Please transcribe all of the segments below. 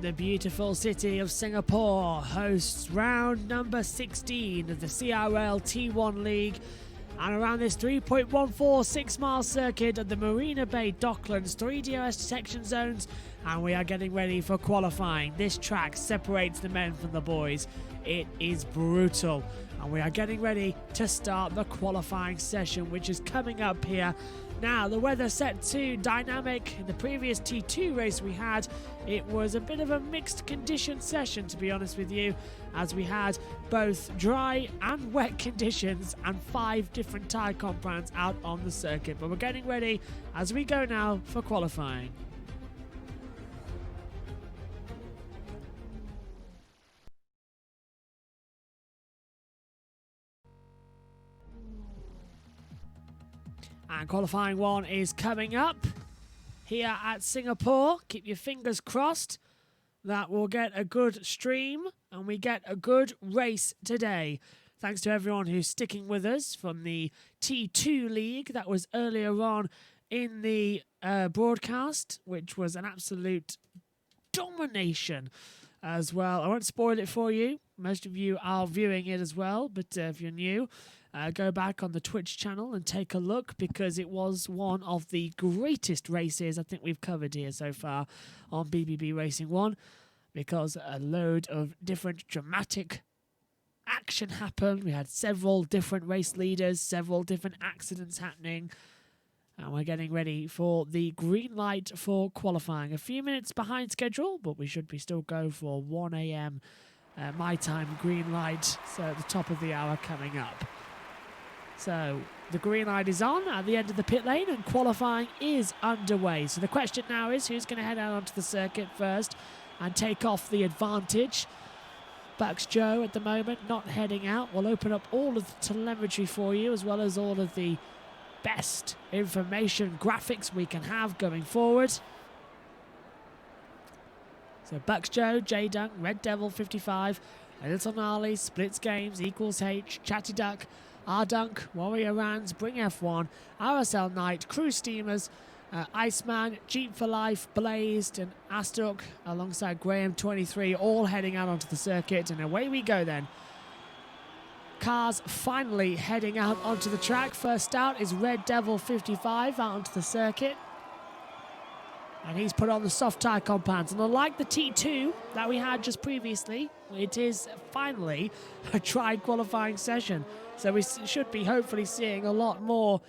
The beautiful city of Singapore hosts round number 16 of the CRL T1 League, and around this 3.146 mile circuit of the Marina Bay Docklands 3 DRS detection zones, and we are getting ready for qualifying. This track separates the men from the boys. It is brutal, and we are getting ready to start the qualifying session, which is coming up here. Now, the weather set to dynamic. In the previous T2 race we had, it was a bit of a mixed condition session, to be honest with you, as we had both dry and wet conditions and 5 different tyre compounds out on the circuit. But we're getting ready as we go now for qualifying. And qualifying 1 is coming up here at Singapore. Keep your fingers crossed that we'll get a good stream and we get a good race today. Thanks to everyone who's sticking with us from the T2 League that was earlier on in the broadcast, which was an absolute domination as well. I won't spoil it for you. Most of you are viewing it as well, but if you're new, go back on the Twitch channel and take a look, because it was one of the greatest races I think we've covered here so far on BBB Racing 1, because a load of different dramatic action happened. We had several different race leaders, several different accidents happening, and we're getting ready for the green light for qualifying. A few minutes behind schedule, but we should be still go for 1 a.m. My time green light, so at the top of the hour coming up. So the green light is on at the end of the pit lane and qualifying is underway. So the question now is, who's going to head out onto the circuit first and take off the advantage? Bucks Joe at the moment not heading out. We'll open up all of the telemetry for you, as well as all of the best information graphics we can have going forward. So Bucks Joe, J Dunk, Red Devil 55, A Little Gnarly, Splits Games, Equals H, Chatty Duck, R-Dunk, Warrior Rans, Bring F1, RSL Knight, Crew Steamers, Iceman, Jeep for Life, Blazed and Astuk alongside Graham 23, all heading out onto the circuit, and away we go then. Cars finally heading out onto the track. First out is Red Devil 55 out onto the circuit, and he's put on the soft tyre compounds, and unlike the T2 that we had just previously, it is finally a tried qualifying session. So we should be hopefully seeing a lot more,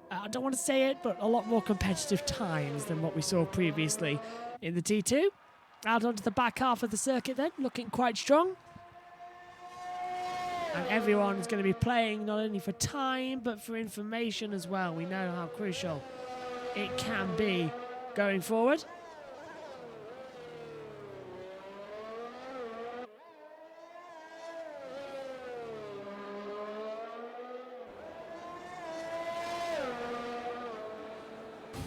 I don't want to say it, but a lot more competitive times than what we saw previously in the T2. Out onto the back half of the circuit then, looking quite strong. And everyone is going to be playing not only for time, but for information as well. We know how crucial it can be going forward.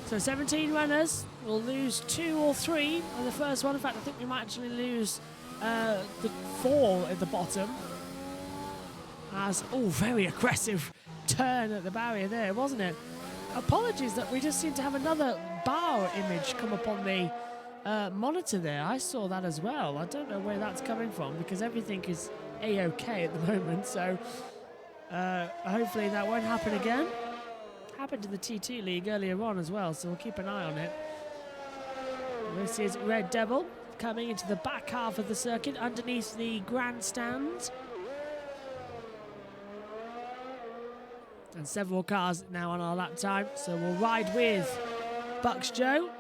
So 17 runners, we'll lose 2 or 3 on the first one. In fact, I think we might actually lose the 4 at the bottom. As, very aggressive turn at the barrier there, wasn't it? Apologies that we just seem to have another bar image come up on the monitor there. I saw that as well. I don't know where that's coming from, because everything is A-OK at the moment. So hopefully that won't happen again. Happened to the T2 League earlier on as well, so we'll keep an eye on it. This is Red Devil coming into the back half of the circuit underneath the grandstand. And several cars now on our lap time, so we'll ride with Bucks Joe.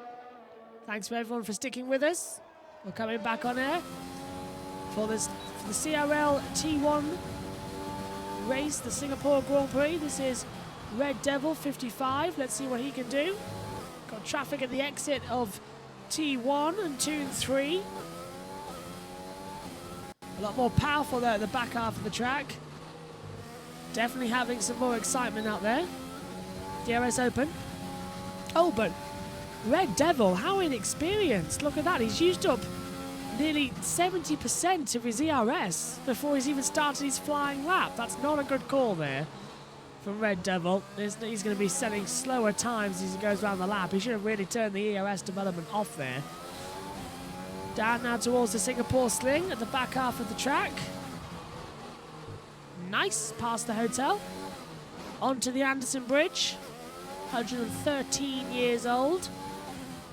Thanks for everyone for sticking with us. We're coming back on air for the CRL T1 race, the Singapore Grand Prix. This is Red Devil 55. Let's see what he can do. Got traffic at the exit of T1 and 2 and 3. A lot more powerful there at the back half of the track. Definitely having some more excitement out there. DRS open. Oh, but Red Devil, how inexperienced. Look at that. He's used up nearly 70% of his ERS before he's even started his flying lap. That's not a good call there from Red Devil. He's going to be setting slower times as he goes around the lap. He should have really turned the ERS development off there. Down now towards the Singapore Sling at the back half of the track. Nice, past the hotel. Onto the Anderson Bridge. 113 years old.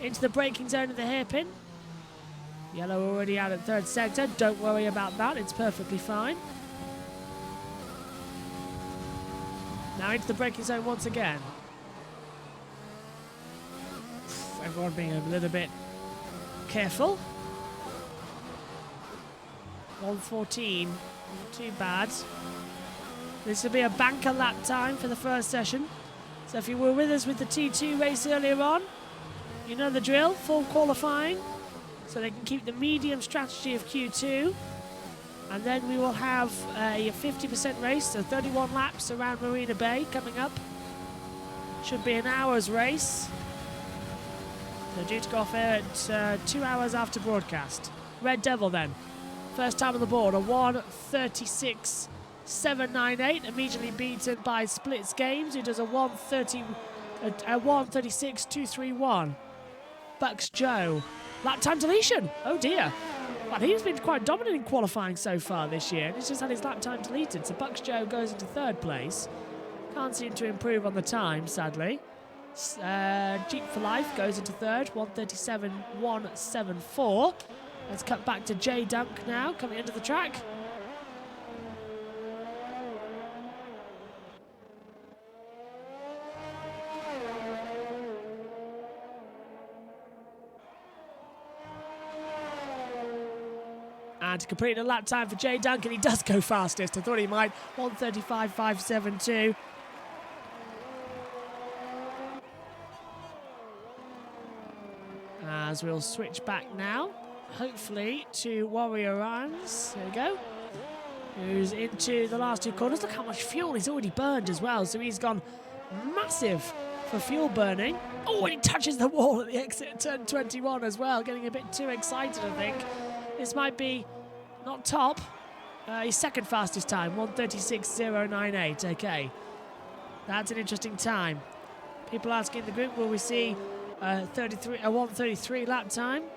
Into the braking zone of the hairpin. Yellow already out at third sector. Don't worry about that, it's perfectly fine. Now into the braking zone once again. Everyone being a little bit careful. 1:14, not too bad. This will be a banker lap time for the first session. So if you were with us with the T2 race earlier on, you know the drill, full qualifying. So they can keep the medium strategy of Q2. And then we will have a 50% race, so 31 laps around Marina Bay coming up. Should be an hour's race. They're due to go off air at 2 hours after broadcast. Red Devil then. First time on the board, a 1:36.798, immediately beaten by Splits Games, who does a 1:36.231. Bucks Joe. Lap time deletion. Oh dear. Well, he's been quite dominant in qualifying so far this year, and he's just had his lap time deleted. So Bucks Joe goes into third place. Can't seem to improve on the time, sadly. Jeep for Life goes into third, 1:37.174. Let's cut back to J Dunk now, coming into the track. And to complete a lap time for J Dunk, and he does go fastest. I thought he might, 1:35.572. As we'll switch back now, hopefully, to Warrior Rhymes. There we go. Who's into the last two corners. Look how much fuel he's already burned as well. So he's gone massive for fuel burning. Oh, and he touches the wall at the exit at turn 21 as well. Getting a bit too excited, I think. This might be not top. His second fastest time, 1:36.098. Okay. That's an interesting time. People asking in the group, will we see a 1:33 lap time?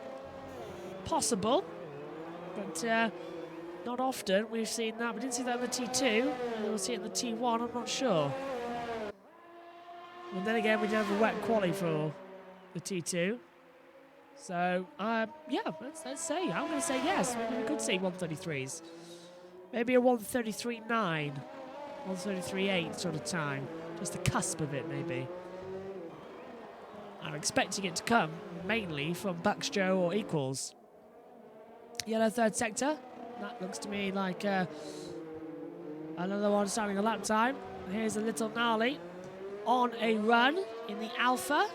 Possible, but not often we've seen that. We didn't see that in the T2, and we'll see it in the T1, I'm not sure. And then again, we don't have a wet quali for the T2. So, yeah, let's say. I'm going to say yes. Maybe we could see 1:33s. Maybe a 1:33.9, 1:33.8 sort of time. Just the cusp of it, maybe. I'm expecting it to come mainly from Bucks Joe or equals. Yellow third sector. That looks to me like another one starting a lap time. Here's a little gnarly on a run in the Alpha.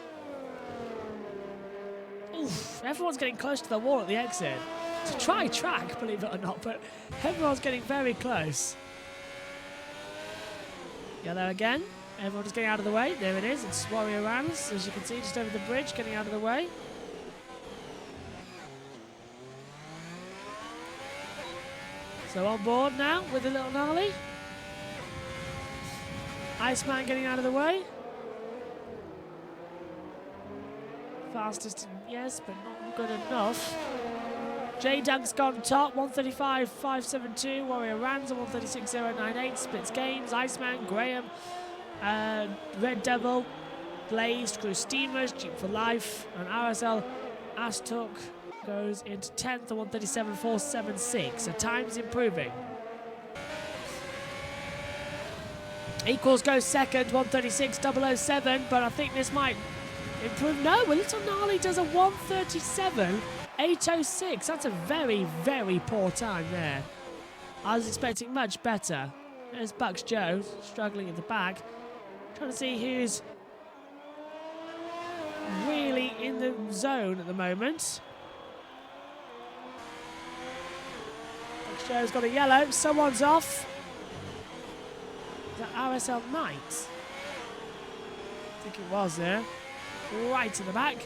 Oof, everyone's getting close to the wall at the exit. It's a try track, believe it or not, but everyone's getting very close. Yellow again. Everyone's getting out of the way. There it is. It's Warrior Rams, as you can see, just over the bridge, getting out of the way. So on board now with the little gnarly. Iceman getting out of the way. Fastest, yes, but not good enough. J Dunk's gone top, 1:35.572. Warrior Rams, 1:36.098. Splits Games, Iceman, Graham, Red Devil, Blazed, Cruise Steamers, Jeep for Life, and RSL Astok goes into 10th at 1:37.476. So time's improving. Equals goes second, 1:36.007, but I think this might improve. No, a little gnarly does a 1:37.806. That's a very, very poor time there. I was expecting much better. There's Bucks Joe struggling at the back. Trying to see who's really in the zone at the moment. Bucks Joe's got a yellow. Someone's off. Is that RSL Knight? I think it was there. Right in the back.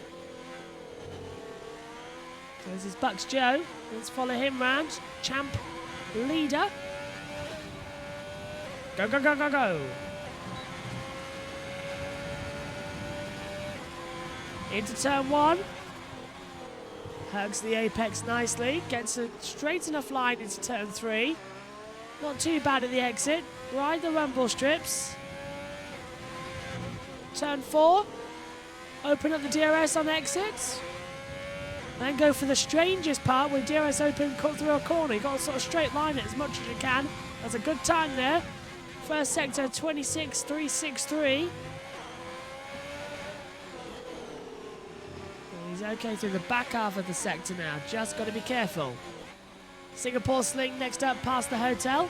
So this is Bucks Joe. Let's follow him round. Champ leader. Go, go, go, go, go. Into turn one. Hugs the apex nicely. Gets a straight enough line into turn 3. Not too bad at the exit. Ride the rumble strips. Turn 4. Open up the DRS on exit. Then go for the strangest part with DRS open, cut through a corner. You've got to sort of straight line it as much as you can. That's a good time there. First sector 26.363. He's okay through the back half of the sector now. Just got to be careful. Singapore Sling next up past the hotel.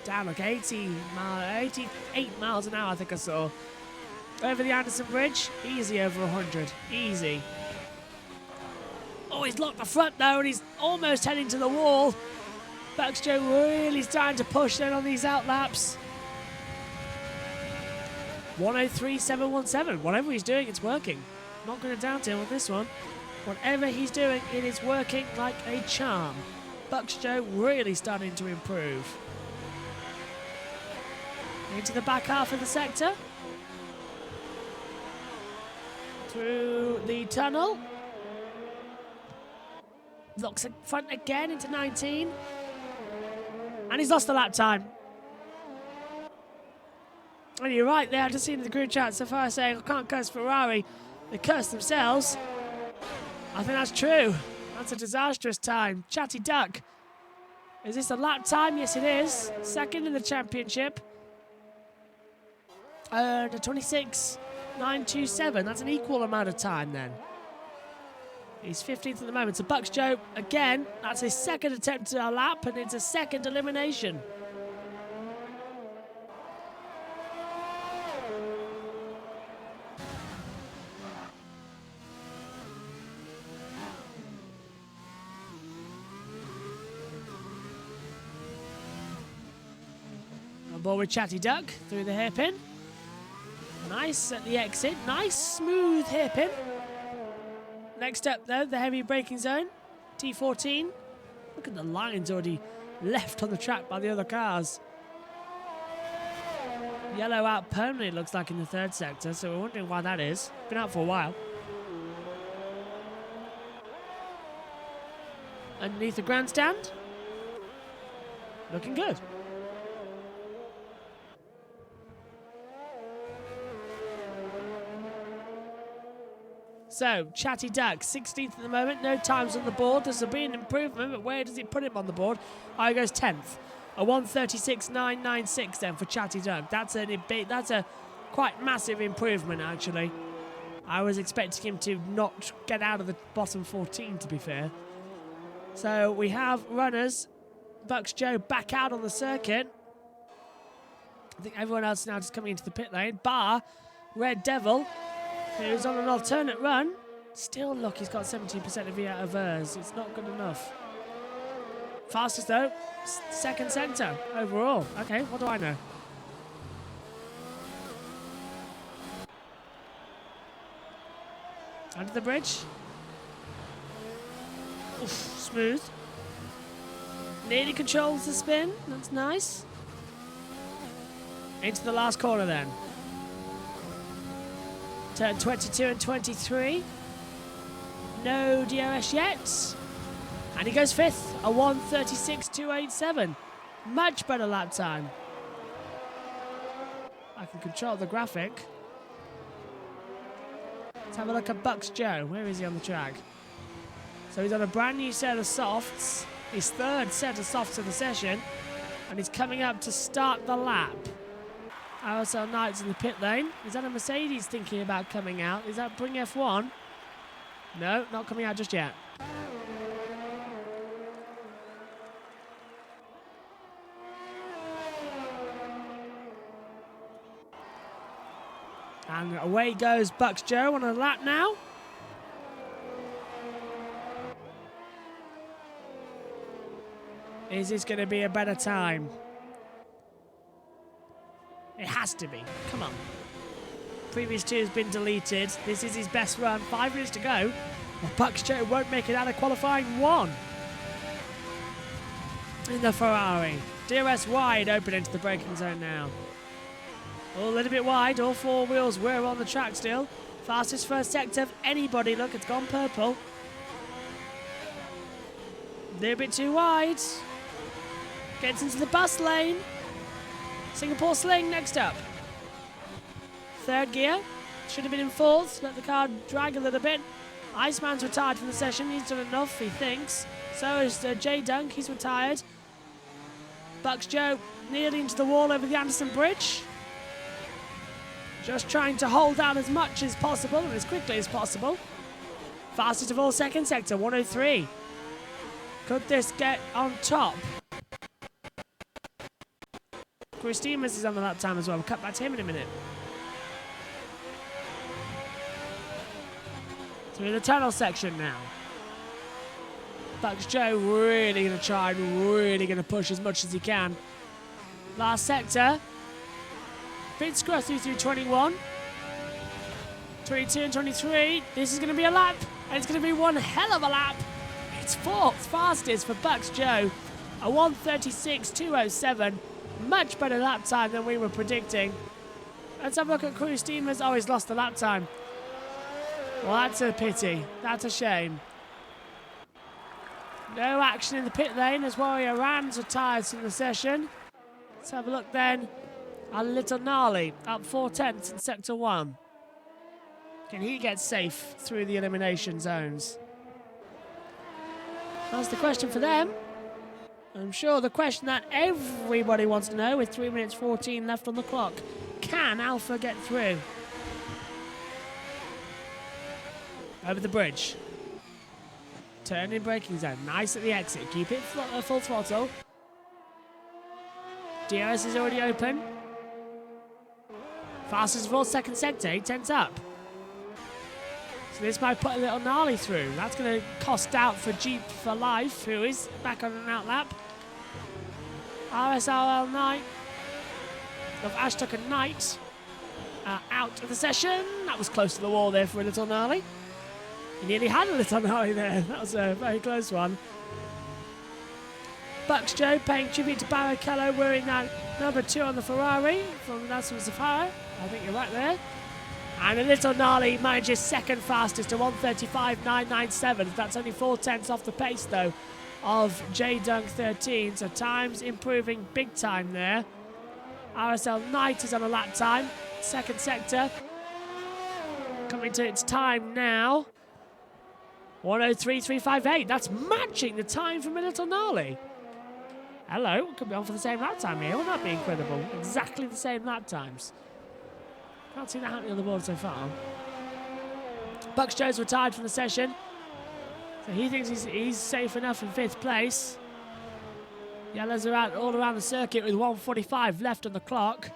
Down like 88 miles an hour, I think I saw. Over the Anderson Bridge, easy over 100, easy. Oh, he's locked the front though, and he's almost heading to the wall. Bucks Joe really starting to push then on these out laps. 103.717. Whatever he's doing, it's working. Not going to doubt him on this one. Whatever he's doing, it is working like a charm. Bucks Joe really starting to improve. Into the back half of the sector. Through the tunnel. Looks in front again into 19. And he's lost the lap time. And you're right there, I've just seen the group chat so far saying, I can't curse Ferrari. They curse themselves. I think that's true. That's a disastrous time. Chatty Duck. Is this a lap time? Yes, it is. Second in the championship. The 26.927. That's an equal amount of time then. He's 15th at the moment. So Bucks Joe, again, that's his second attempt at a lap, and it's a second elimination. On board with Chatty Duck through the hairpin. Nice at the exit. Nice smooth hairpin. Next up though, the heavy braking zone. T14. Look at the lines already left on the track by the other cars. Yellow out permanently, looks like, in the third sector, so we're wondering why that is. Been out for a while. Underneath the grandstand. Looking good. So, Chatty Duck, 16th at the moment, no times on the board. This will be an improvement, but where does it put him on the board? Oh, he goes 10th. A 136.996 then for Chatty Duck. That's a quite massive improvement, actually. I was expecting him to not get out of the bottom 14, to be fair. So, we have runners. Bucks Joe back out on the circuit. I think everyone else now just coming into the pit lane. Bar Red Devil, who's on an alternate run. Still, look, he's got 17% of hers. It's not good enough. Fastest, though, second sector overall. Okay, what do I know? Under the bridge. Oof, smooth. Nearly controls the spin. That's nice. Into the last corner, then. Turn 22 and 23. No DRS yet. And he goes 5th. A 136.287. Much better lap time. I can control the graphic. Let's have a look at Bucks Joe. Where is he on the track? So he's on a brand new set of softs. His third set of softs of the session. And he's coming up to start the lap. RSL Knights in the pit lane. Is that a Mercedes thinking about coming out? Is that Bring F1? No, not coming out just yet. And away goes Bucks Joe on a lap now. Is this going to be a better time? It has to be. Come on. Previous 2 has been deleted. This is his best run. 5 minutes to go. Well, Bucks Joe won't make it out of qualifying 1. In the Ferrari. DRS wide open into the braking zone now. Oh, a little bit wide. All four wheels were on the track still. Fastest first sector of anybody. Look, it's gone purple. A little bit too wide. Gets into the bus lane. Singapore Sling next up. Third gear. Should have been in fourth. Let the car drag a little bit. Iceman's retired from the session. He's done enough, he thinks. So is J Dunk. He's retired. Bucks Joe nearly into the wall over the Anderson Bridge. Just trying to hold down as much as possible and as quickly as possible. Fastest of all second sector, 103. Could this get on top? Chris Stevens is on the lap time as well. We'll cut back to him in a minute. Through the tunnel section now. Bucks Joe really going to try and really going to push as much as he can. Last sector. Bit scruffy through 21. 22 and 23. This is going to be a lap. And it's going to be one hell of a lap. It's fourth fastest for Bucks Joe. A 1:36.207. Much better lap time than we were predicting. Let's have a look at Cruz Steamers. Oh, he's lost the lap time. Well, that's a pity. That's a shame. No action in the pit lane as Warrior Rams retired from the session. Let's have a look then. A little gnarly, up 4/10 in sector 1. Can he get safe through the elimination zones? That's the question for them. I'm sure the question that everybody wants to know with 3 minutes 14 left on the clock. Can Alpha get through? Over the bridge. Turn in braking zone. Nice at the exit. Keep it full throttle. DRS is already open. Fastest of all second sector. 8/10 up. So this might put a little gnarly through. That's going to cost out for Jeep for Life, who is back on an out lap. RSRL Knight of Ashtok and Knight out of the session. That was close to the wall there for a little gnarly. He nearly had a little gnarly there. That was a very close one. Bucks Joe paying tribute to Barrichello, wearing that number 2 on the Ferrari from National Safari. I think you're right there. And a little gnarly manages second fastest to 1:35.997. That's only 4/10 off the pace though of J Dunk 13. So times improving big time there. RSL Knight is on a lap time. Second sector. Coming to its time now. 1:03.358. That's matching the time from a little gnarly. Hello, could be on for the same lap time here. Wouldn't that be incredible? Exactly the same lap times. Can't see that happening on the board so far. Bucks Joe's retired from the session. So he thinks he's safe enough in 5th place. Yellows are out all around the circuit with 1:45 left on the clock.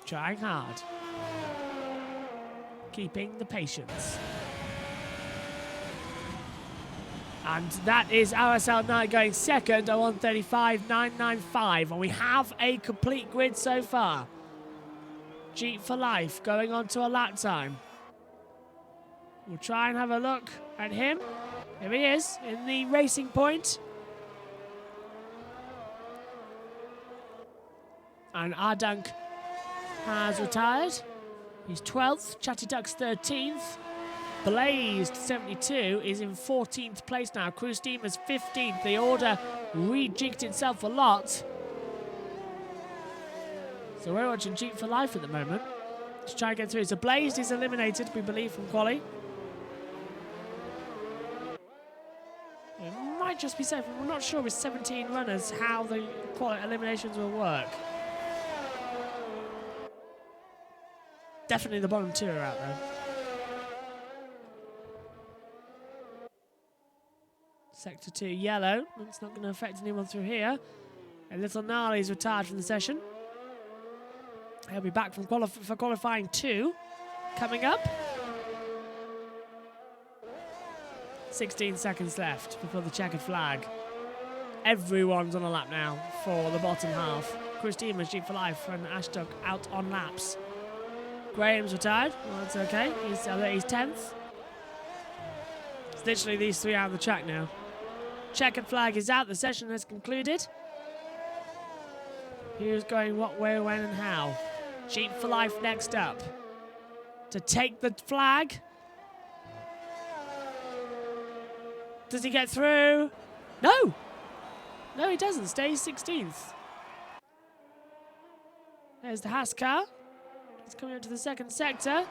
Trying hard. Keeping the patience. And that is RSL Knight going second at 1:35.995. And we have a complete grid so far. Jeep for Life going on to a lap time. We'll try and have a look at him. Here he is in the racing point. And Ardunk has retired. He's 12th. Chatty Duck's 13th. Blazed 72 is in 14th place now. Cruz Steamers 15th. The order rejigged itself a lot. So we're watching Jeep for Life at the moment. Let's try and get through. So Blazed is eliminated, we believe, from quali. It might just be safe. We're not sure with 17 runners how the quali eliminations will work. Definitely the bottom 2 are out there. Sector 2 yellow. That's not going to affect anyone through here. A little gnarly's retired from the session. He'll be back from for qualifying 2 coming up. 16 seconds left before the checkered flag. Everyone's on a lap now for the bottom half. Chris Deemer's Jeep for Life and Ashtok out on laps. Graham's retired. Well, that's okay. He's 10th. It's literally these 3 out of the track now. Checkered flag is out. The session has concluded. Who's going what, where, when, and how? Jeep for Life next up. To take the flag. Does he get through? No! No, he doesn't. Stays 16th. There's the Haas car. It's coming up to the second sector.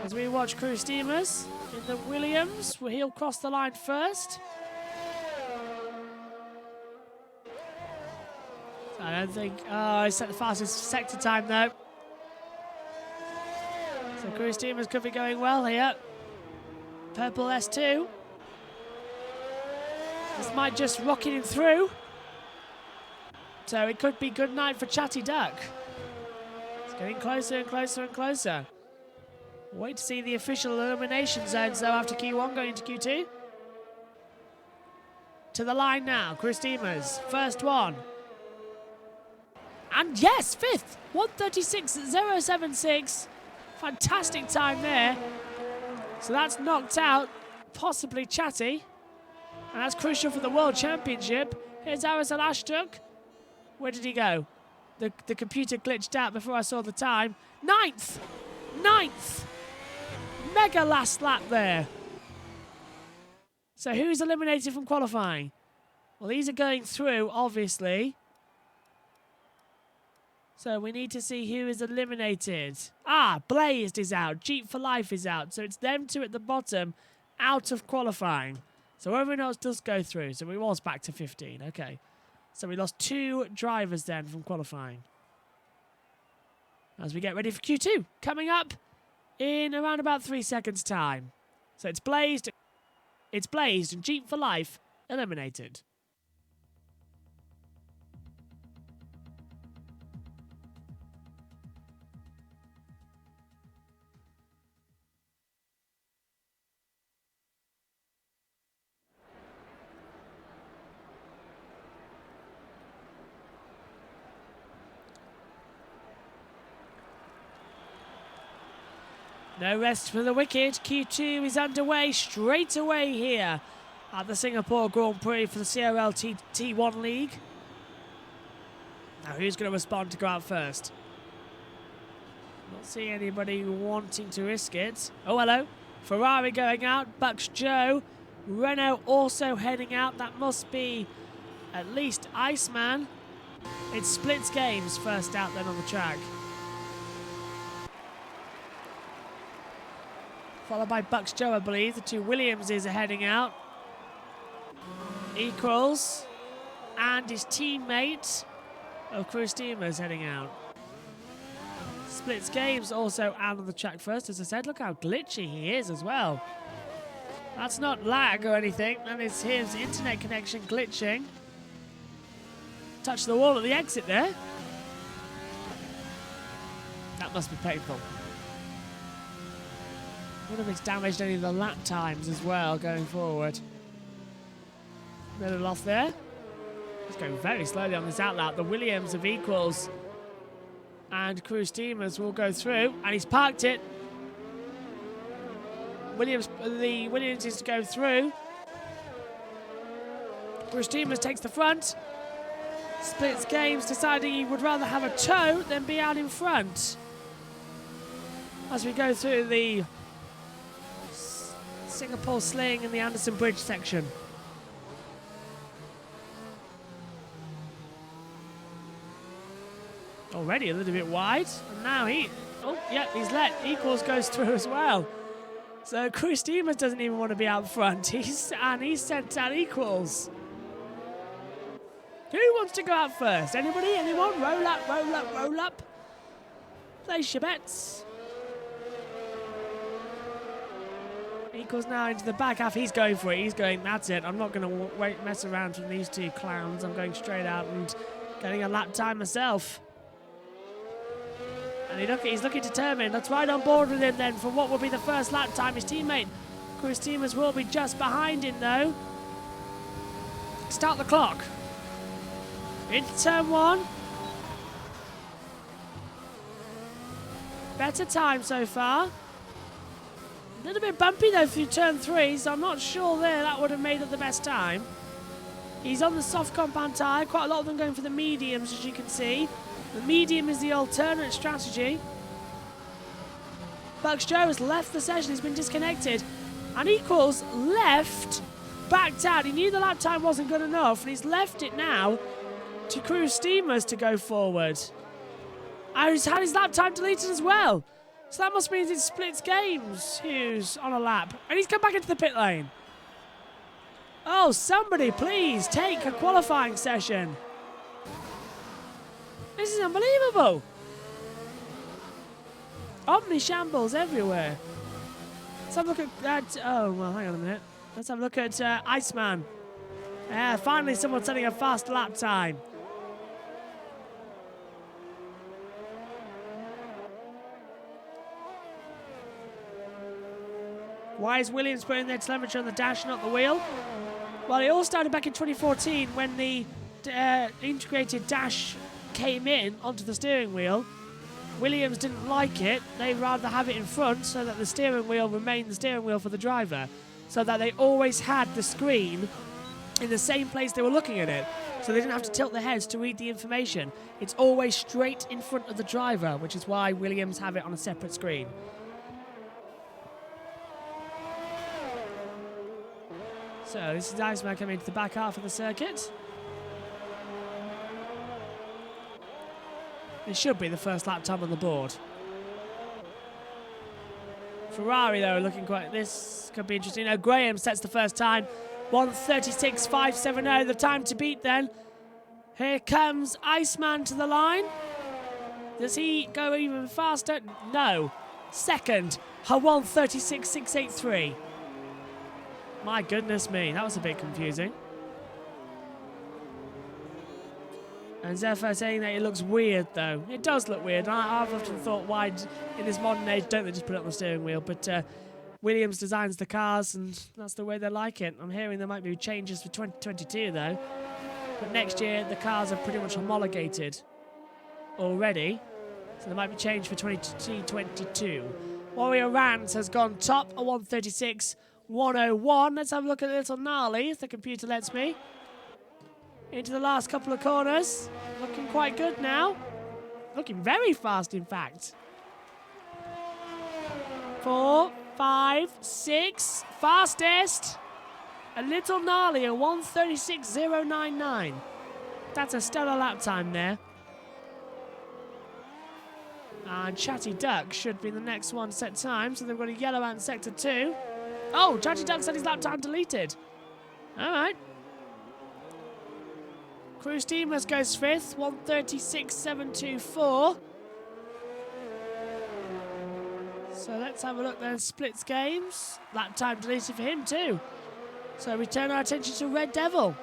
As we watch Crew Steamers in the Williams, where he'll cross the line first. I don't think... Oh, he set the fastest sector time, though. So Crew Steamers could be going well here. Purple S2. This might just rocket him through. So it could be good night for Chatty Duck. It's getting closer and closer and closer. Wait to see the official elimination zones, though, after Q1 going into Q2. To the line now, Crew Steamers. First one. And yes, fifth. 1:36.076. Fantastic time there. So that's knocked out possibly Chatty. And that's crucial for the World Championship. Here's Aracel Ashtuk. Where did he go? The computer glitched out before I saw the time. Ninth! Ninth! Mega last lap there. So who's eliminated from qualifying? Well, these are going through, obviously. So we need to see who is eliminated. Ah, Blazed is out. Jeep for Life is out. So it's them two at the bottom out of qualifying. So everyone else does go through. So we was back to 15. Okay. So we lost 2 drivers then from qualifying. As we get ready for Q2. Coming up in around about 3 seconds time. So it's Blazed. It's Blazed and Jeep for Life eliminated. No rest for the wicked. Q2 is underway straight away here at the Singapore Grand Prix for the CRL T1 League. Now who's going to respond to go out first? Not seeing anybody wanting to risk it. Oh, hello. Ferrari going out. Bucks Joe. Renault also heading out. That must be at least Iceman. It's Splits Games first out then on the track. Followed by Bucks Joe, I believe. The 2 Williamses are heading out. Equals. And his teammate of Crew Steamers heading out. Splits Games also out on the track first, as I said. Look how glitchy he is as well. That's not lag or anything. That is his internet connection glitching. Touched the wall at the exit there. That must be painful. I wonder if it's damaged any of the lap times as well going forward. A little off there. It's going very slowly on this outlap. The Williams of Equals and Crew Steamers will go through, and he's parked it. The Williams is to go through. Crew Steamers takes the front. Splits Games deciding he would rather have a tow than be out in front. As we go through the Singapore Sling and the Anderson Bridge section. Already a little bit wide, and now he's let Equals goes through as well. So Crew Steamers doesn't even want to be out front. He's sent out Equals. Who wants to go out first? Anybody? Anyone? Roll up, roll up, roll up. Place your bets. Equals now into the back half. He's going for it. He's going, that's it. I'm not going to mess around from these 2 clowns. I'm going straight out and getting a lap time myself. And he's looking determined. Let's ride on board with him then for what will be the first lap time. His teammate, Crew Steamers, will be just behind him though. Start the clock. Into turn 1. Better time so far. A little bit bumpy though through turn 3, so I'm not sure there that would have made it the best time. He's on the soft compound tyre. Quite a lot of them going for the mediums, as you can see. The medium is the alternate strategy. Bucks Joe has left the session. He's been disconnected. And Equals left, backed out. He knew the lap time wasn't good enough, and he's left it now to Crew Steamers to go forward. And he's had his lap time deleted as well. So that must mean it splits games, Hughes, on a lap. And he's come back into the pit lane. Oh, somebody please take a qualifying session. This is unbelievable. Omni shambles everywhere. Let's have a look at that. Oh, well, hang on a minute. Let's have a look at Iceman. Yeah, finally someone setting a fast lap time. Why is Williams putting their telemetry on the dash, not the wheel? Well, it all started back in 2014 when the integrated dash came in onto the steering wheel. Williams didn't like it. They'd rather have it in front so that the steering wheel remained the steering wheel for the driver, so that they always had the screen in the same place they were looking at it, so they didn't have to tilt their heads to read the information. It's always straight in front of the driver, which is why Williams have it on a separate screen. So this is Iceman coming into the back half of the circuit. It should be the first lap time on the board. Ferrari, though, looking quite... This could be interesting. No, Graham sets the first time. 1:36.570, the time to beat then. Here comes Iceman to the line. Does he go even faster? No. Second, a 1:36.683. My goodness me, that was a bit confusing. And Zephyr saying that it looks weird, though. It does look weird. I've often thought, why, in this modern age, don't they just put it on the steering wheel? But Williams designs the cars, and that's the way they like it. I'm hearing there might be changes for 2022, though. But next year, the cars are pretty much homologated already. So there might be change for 2022. Warrior Rans has gone top, a 1:36.101. Let's have a look at a little gnarly, if the computer lets me. Into the last couple of corners. Looking quite good now. Looking very fast, in fact. 4, 5, 6. Fastest. A little gnarly, a 1:36.099. That's a stellar lap time there. And Chatty Duck should be the next one set time. So they've got a yellow ant sector 2. Oh, Chatty Duck said his lap time deleted. All right. Crew Steamers goes fifth, 1:36.724. So let's have a look then. Splits games. Lap time deleted for him too. So we turn our attention to Red Devil.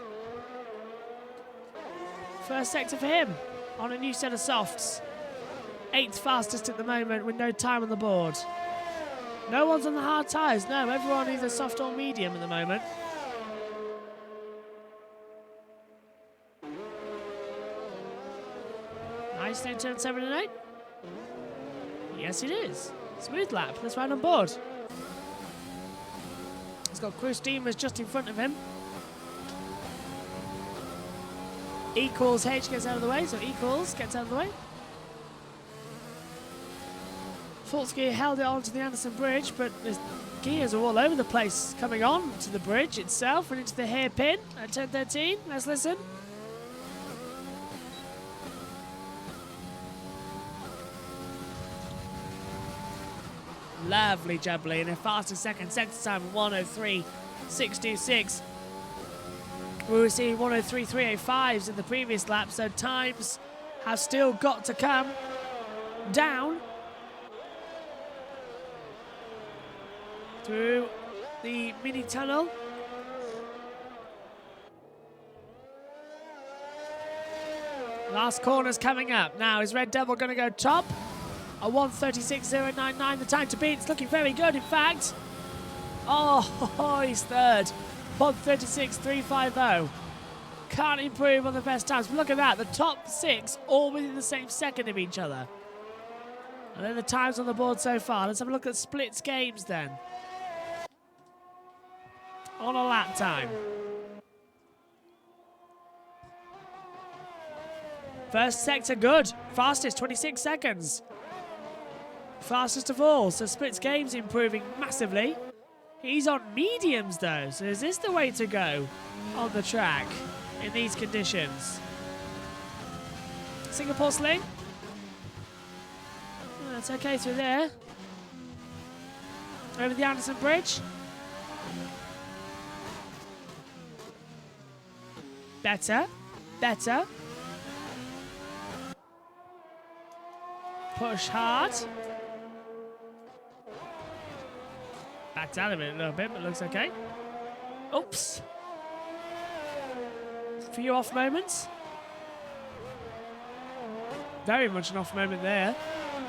First sector for him on a new set of softs. 8th fastest at the moment with no time on the board. No one's on the hard tyres. No, everyone either soft or medium at the moment. Nice in turn 7 and 8. Yes, it is. Smooth lap. Let's ride on board. He's got Crew Steamers just in front of him. Equals H gets out of the way, so Equals gets out of the way. Fultzky held it onto the Anderson Bridge, but the gears are all over the place coming on to the bridge itself and into the hairpin at turn 13. Let's listen. Lovely jubbly, and a fastest second sector time of 1:03.626. We were seeing 1:03.385s in the previous lap, so times have still got to come down through the mini tunnel. Last corner's coming up. Now, is Red Devil going to go top? A 1:36.099, the time to beat. It's looking very good, in fact. Oh, he's third. 1:36.350. Can't improve on the best times. But look at that, the top 6 all within the same second of each other. And then the times on the board so far. Let's have a look at splits games then. On a lap time. First sector good. Fastest, 26 seconds. Fastest of all. So Splits Games improving massively. He's on mediums though. So is this the way to go on the track in these conditions? Singapore Sling. That's okay through there. Over the Anderson Bridge. Better. Better. Push hard. Backed out of it a little bit, but looks okay. Oops. A few off moments. Very much an off moment there.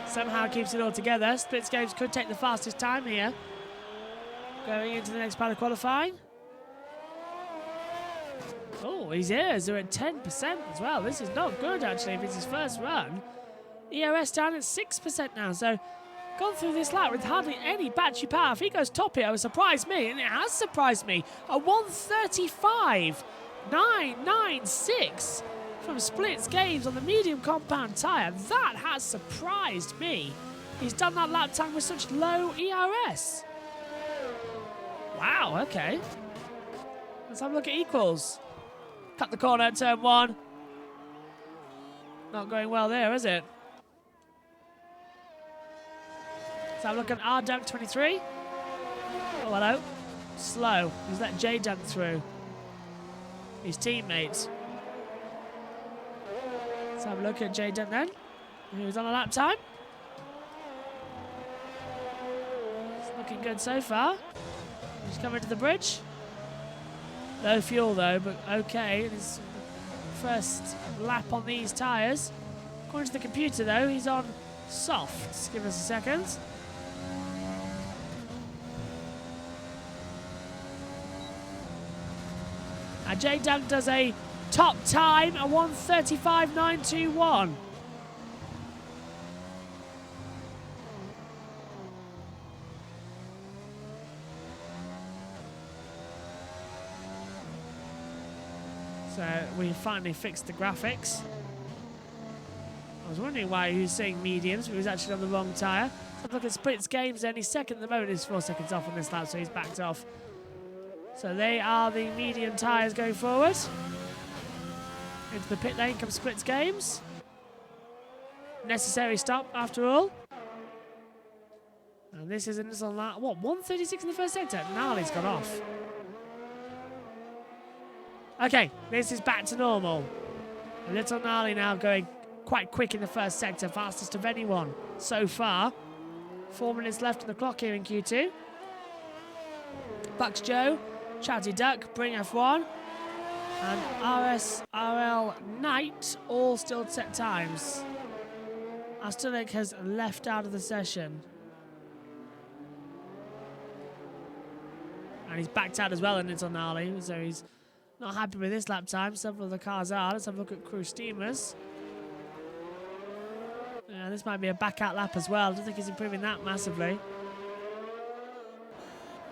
Somehow keeps it all together. Splits Games could take the fastest time here. Going into the next part of qualifying. Oh, he's here. They're at 10% as well. This is not good, actually, if it's his first run. EOS down at 6% now, so gone through this lap with hardly any battery power. If he goes top here, it would surprise me, and it has surprised me. A 1:35.996 from Splits Games on the medium compound tyre. That has surprised me. He's done that lap time with such low ERS. Wow, okay. Let's have a look at equals. Cut the corner at turn 1. Not going well there, is it? Let's have a look at R Dunk 23. Oh, hello. Slow. He's let J Dunk through. His teammates. Let's have a look at J Dunk then. He was on a lap time. It's looking good so far. He's coming to the bridge. Low fuel though, but okay. His first lap on these tyres. According to the computer though, he's on softs. Give us a second. Now J Dunk does a top time, a 1:35.921. So we finally fixed the graphics. I was wondering why he was saying mediums, but he was actually on the wrong tyre. So look at Splits Games then. He's second at the moment. He's 4 seconds off on this lap, so he's backed off. So they are the medium tyres going forward. Into the pit lane comes Splits Games. Necessary stop after all. And this is an on that. What, 1:36 in the first sector? Gnarly's got off. Okay, this is back to normal. A little Gnarly now going quite quick in the first sector, fastest of anyone so far. 4 minutes left on the clock here in Q2. Bucks Joe, Chatty Duck, Bring F1, and RSRL Knight all still set times. Astolik has left out of the session. And he's backed out as well in Little Gnarly, so he's not happy with this lap time. Several of the cars are. Let's have a look at Crew Steamers. Yeah, this might be a back out lap as well. I don't think he's improving that massively.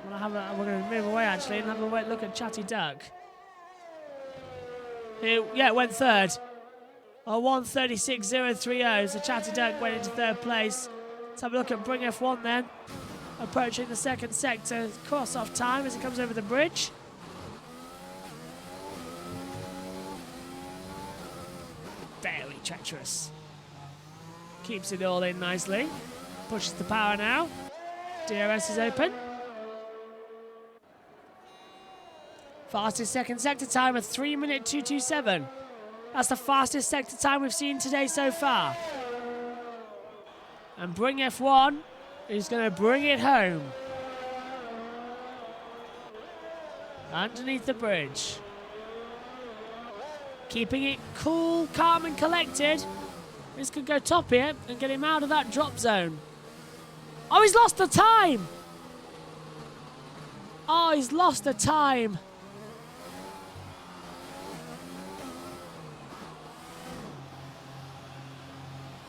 We're going to move away actually and have a look at Chatty Duck. Who, yeah, went third. A 1:36.030. So Chatty Duck went into third place. Let's have a look at Bring F1 then. Approaching the second sector. Cross off time as it comes over the bridge. Very treacherous. Keeps it all in nicely. Pushes the power now. DRS is open. Fastest second sector time of 3:227. That's the fastest sector time we've seen today so far. And Bring F1 is going to bring it home. Underneath the bridge. Keeping it cool, calm and collected. This could go top here and get him out of that drop zone. Oh, he's lost the time. Oh, he's lost the time.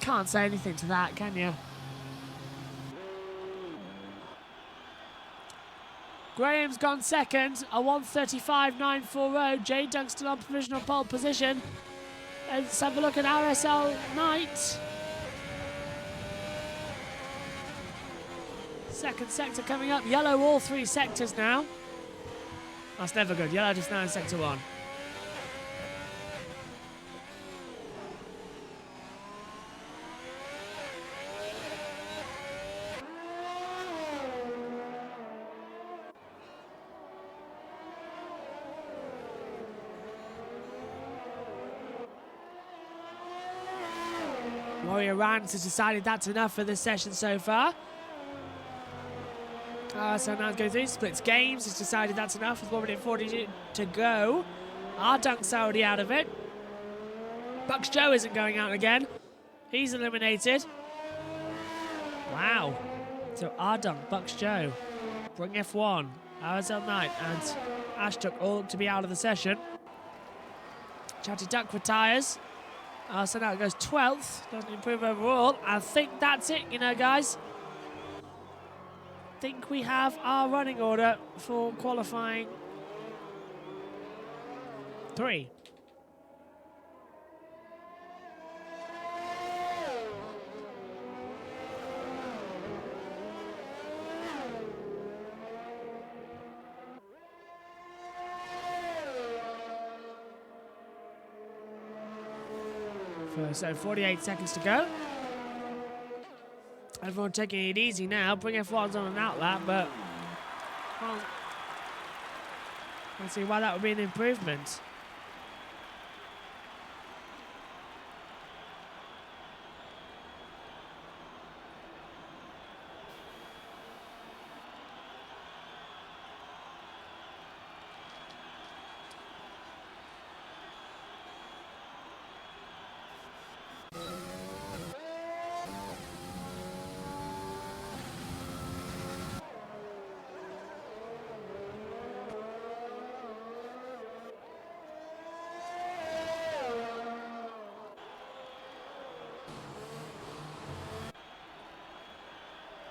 Can't say anything to that, can you? Graham's gone second, a 1:35.940. J Dunk's still on provisional pole position. Let's have a look at RSL Knight. Second sector coming up. Yellow all 3 sectors now. That's never good. Yellow just now in sector 1. Warrior Rans has decided that's enough for this session so far. So now go through, splits games, has decided that's enough with 1 minute 40 to go. Ardunk's already out of it. Bucks Joe isn't going out again. He's eliminated. Wow. So Ardunk, Bucks Joe, Bring F1, RSL Knight and Ashtuk all look to be out of the session. Chatty Duck retires. So now it goes 12th, doesn't improve overall. I think that's it, you know, guys. I think we have our running order for qualifying 3. So 48 seconds to go. Everyone taking it easy now. Bring F1's on an outlap, but I can't see why that would be an improvement.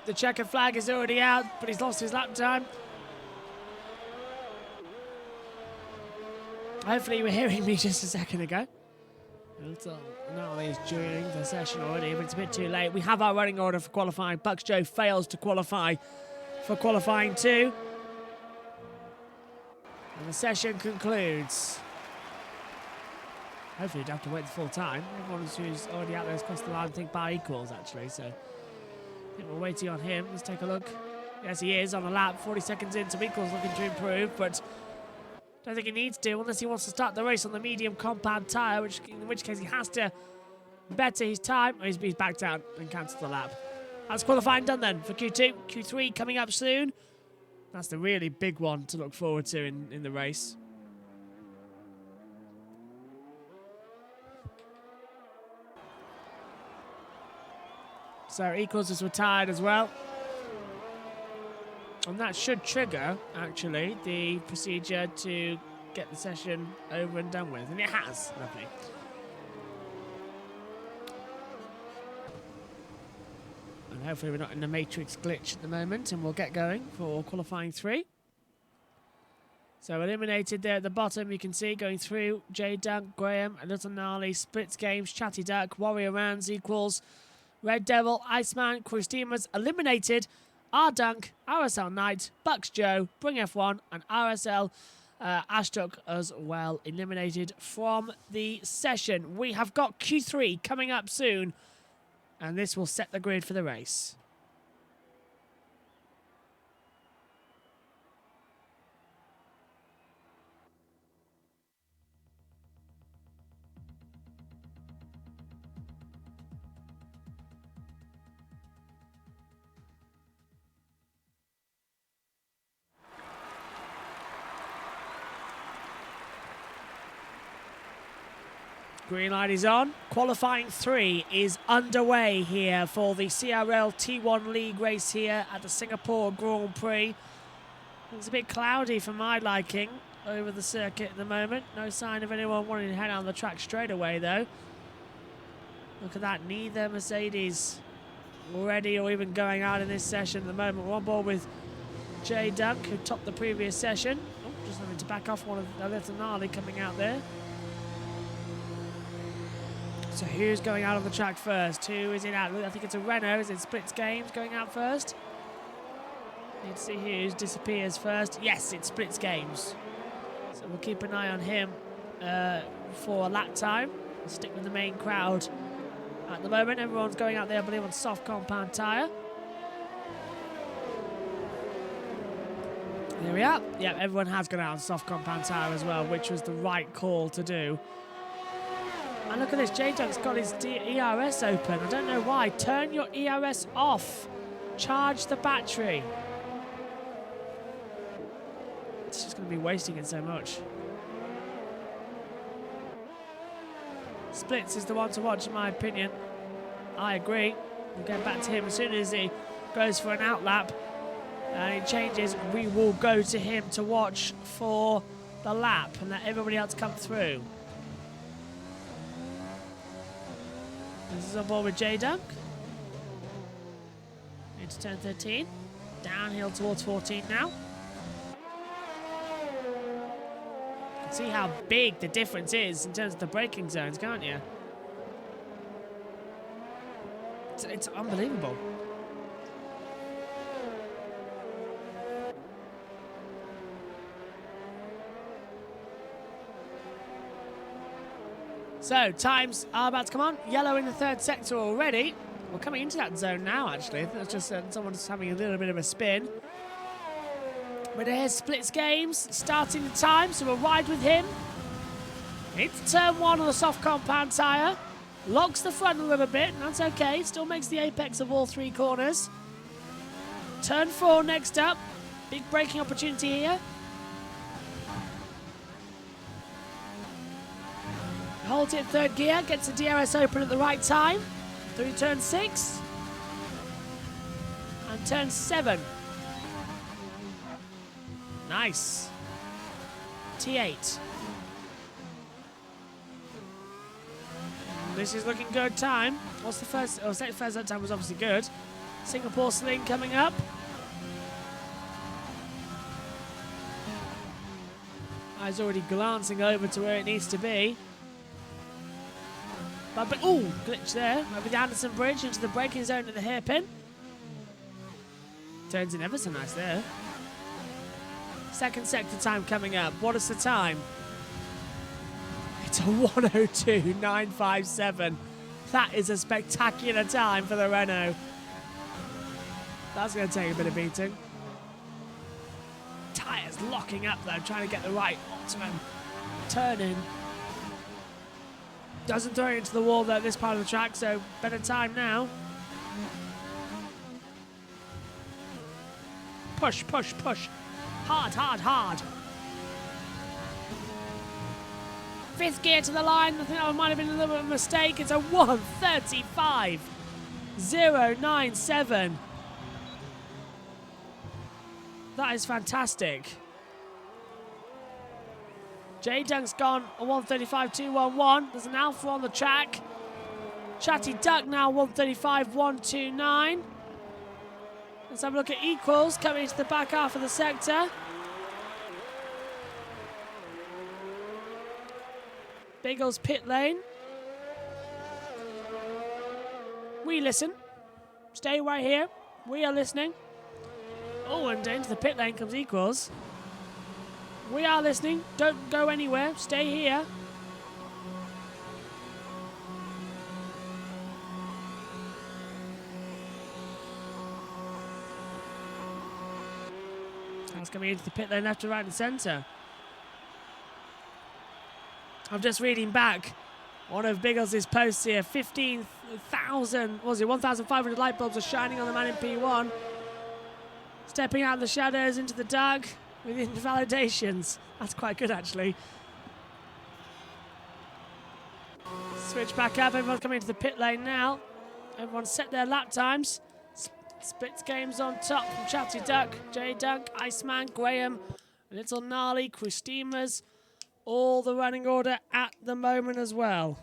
The checkered flag is already out, but he's lost his lap time. Hopefully you were hearing me just a second ago. Not only is during the session already, but it's a bit too late. We have our running order for qualifying. Bucks Joe fails to qualify for qualifying 2. And the session concludes. Hopefully you don't have to wait the full time. Everyone who's already out there has crossed the line, I think, by equals, actually, so I think we're waiting on him. Let's take a look. Yes, he is on a lap. 40 seconds in. Some equals looking to improve, but don't think he needs to unless he wants to start the race on the medium compound tyre, in which case he has to better his time. Or he's backed out and cancelled the lap. That's qualifying done then for Q2. Q3 coming up soon. That's the really big one to look forward to in the race. So equals is retired as well. And that should trigger, actually, the procedure to get the session over and done with. And it has. Lovely. And hopefully we're not in the matrix glitch at the moment. And we'll get going for qualifying 3. So eliminated there at the bottom, you can see going through J Dunk, Graham, a little gnarly, splits games, Chatty Duck, Warrior Rounds equals, Red Devil, Iceman, Christima's eliminated, Ardunk, RSL Knight, Bucks Joe, Bring F1, and RSL Ashtuk as well eliminated from the session. We have got Q3 coming up soon, and this will set the grid for the race. Green light is on. Qualifying 3 is underway here for the CRL T1 League race here at the Singapore Grand Prix. It's a bit cloudy for my liking over the circuit at the moment. No sign of anyone wanting to head on the track straight away though. Look at that, neither Mercedes already or even going out in this session at the moment. We're on board with J Dunk, who topped the previous session. Oh, just having to back off one of the little gnarly coming out there. So who's going out on the track first? Who is it out? I think it's a Renault. Is it Splits Games going out first? Need to see who disappears first. Yes, it's Splits Games. So we'll keep an eye on him for a lap time. We'll stick with the main crowd. At the moment, everyone's going out there, I believe, on soft compound tyre. There we are. Yeah, everyone has gone out on soft compound tyre as well, which was the right call to do. And look at this, J-Dunk's got his ERS open. I don't know why. Turn your ERS off. Charge the battery. It's just going to be wasting it so much. Splits is the one to watch, in my opinion. I agree. We'll get back to him as soon as he goes for an outlap and he changes. We will go to him to watch for the lap and let everybody else come through. This is on board with J-Dunk. Into turn 13. Downhill towards 14 now. You can see how big the difference is in terms of the braking zones, can't you? It's unbelievable. So, times are about to come on. Yellow in the third sector already. We're coming into that zone now, actually. I think it's just someone's having a little bit of a spin. But here's Splits Games starting the time, so we'll ride with him. Into turn 1 on the soft compound tyre. Locks the front a little bit, and that's okay. Still makes the apex of all 3 corners. Turn 4 next up. Big braking opportunity here. Holds it third gear, gets the DRS open at the right time. Through turn 6. And turn 7. Nice. T8. This is looking good time. What's the first? Oh, second first time was obviously good. Singapore Sling coming up. Eyes already glancing over to where it needs to be. But oh, glitch there. Over the Anderson Bridge into the braking zone at the hairpin. Turns in ever so nice there. Second sector time coming up. What is the time? It's a 1:02.957. That is a spectacular time for the Renault. That's going to take a bit of beating. Tyres locking up though, trying to get the right optimum turn in. Doesn't throw it into the wall though at this part of the track, so better time now. Push, push, push. Hard, hard, hard. 5th gear to the line. I think that might have been a little bit of a mistake. It's a 1:35.097. That is fantastic. J-Dunk's gone a 1:35.211. There's an Alpha on the track. Chatty Duck now 1:35.129. Let's have a look at equals coming into the back half of the sector. Biggles pit lane. We listen. Stay right here. We are listening. Oh, and into the pit lane comes equals. We are listening. Don't go anywhere. Stay here. That's coming into the pit lane left to right and centre. I'm just reading back one of Biggles' posts here. 15,000, what was it, 1,500 light bulbs are shining on the man in P1. Stepping out of the shadows into the dark with invalidations. That's quite good, actually. Switch back up. Everyone's coming into the pit lane now. Everyone's set their lap times. Splits Games on top from Chatty Duck, J-Dunk, Iceman, Graham, Little Gnarly, Christimas. All the running order at the moment as well.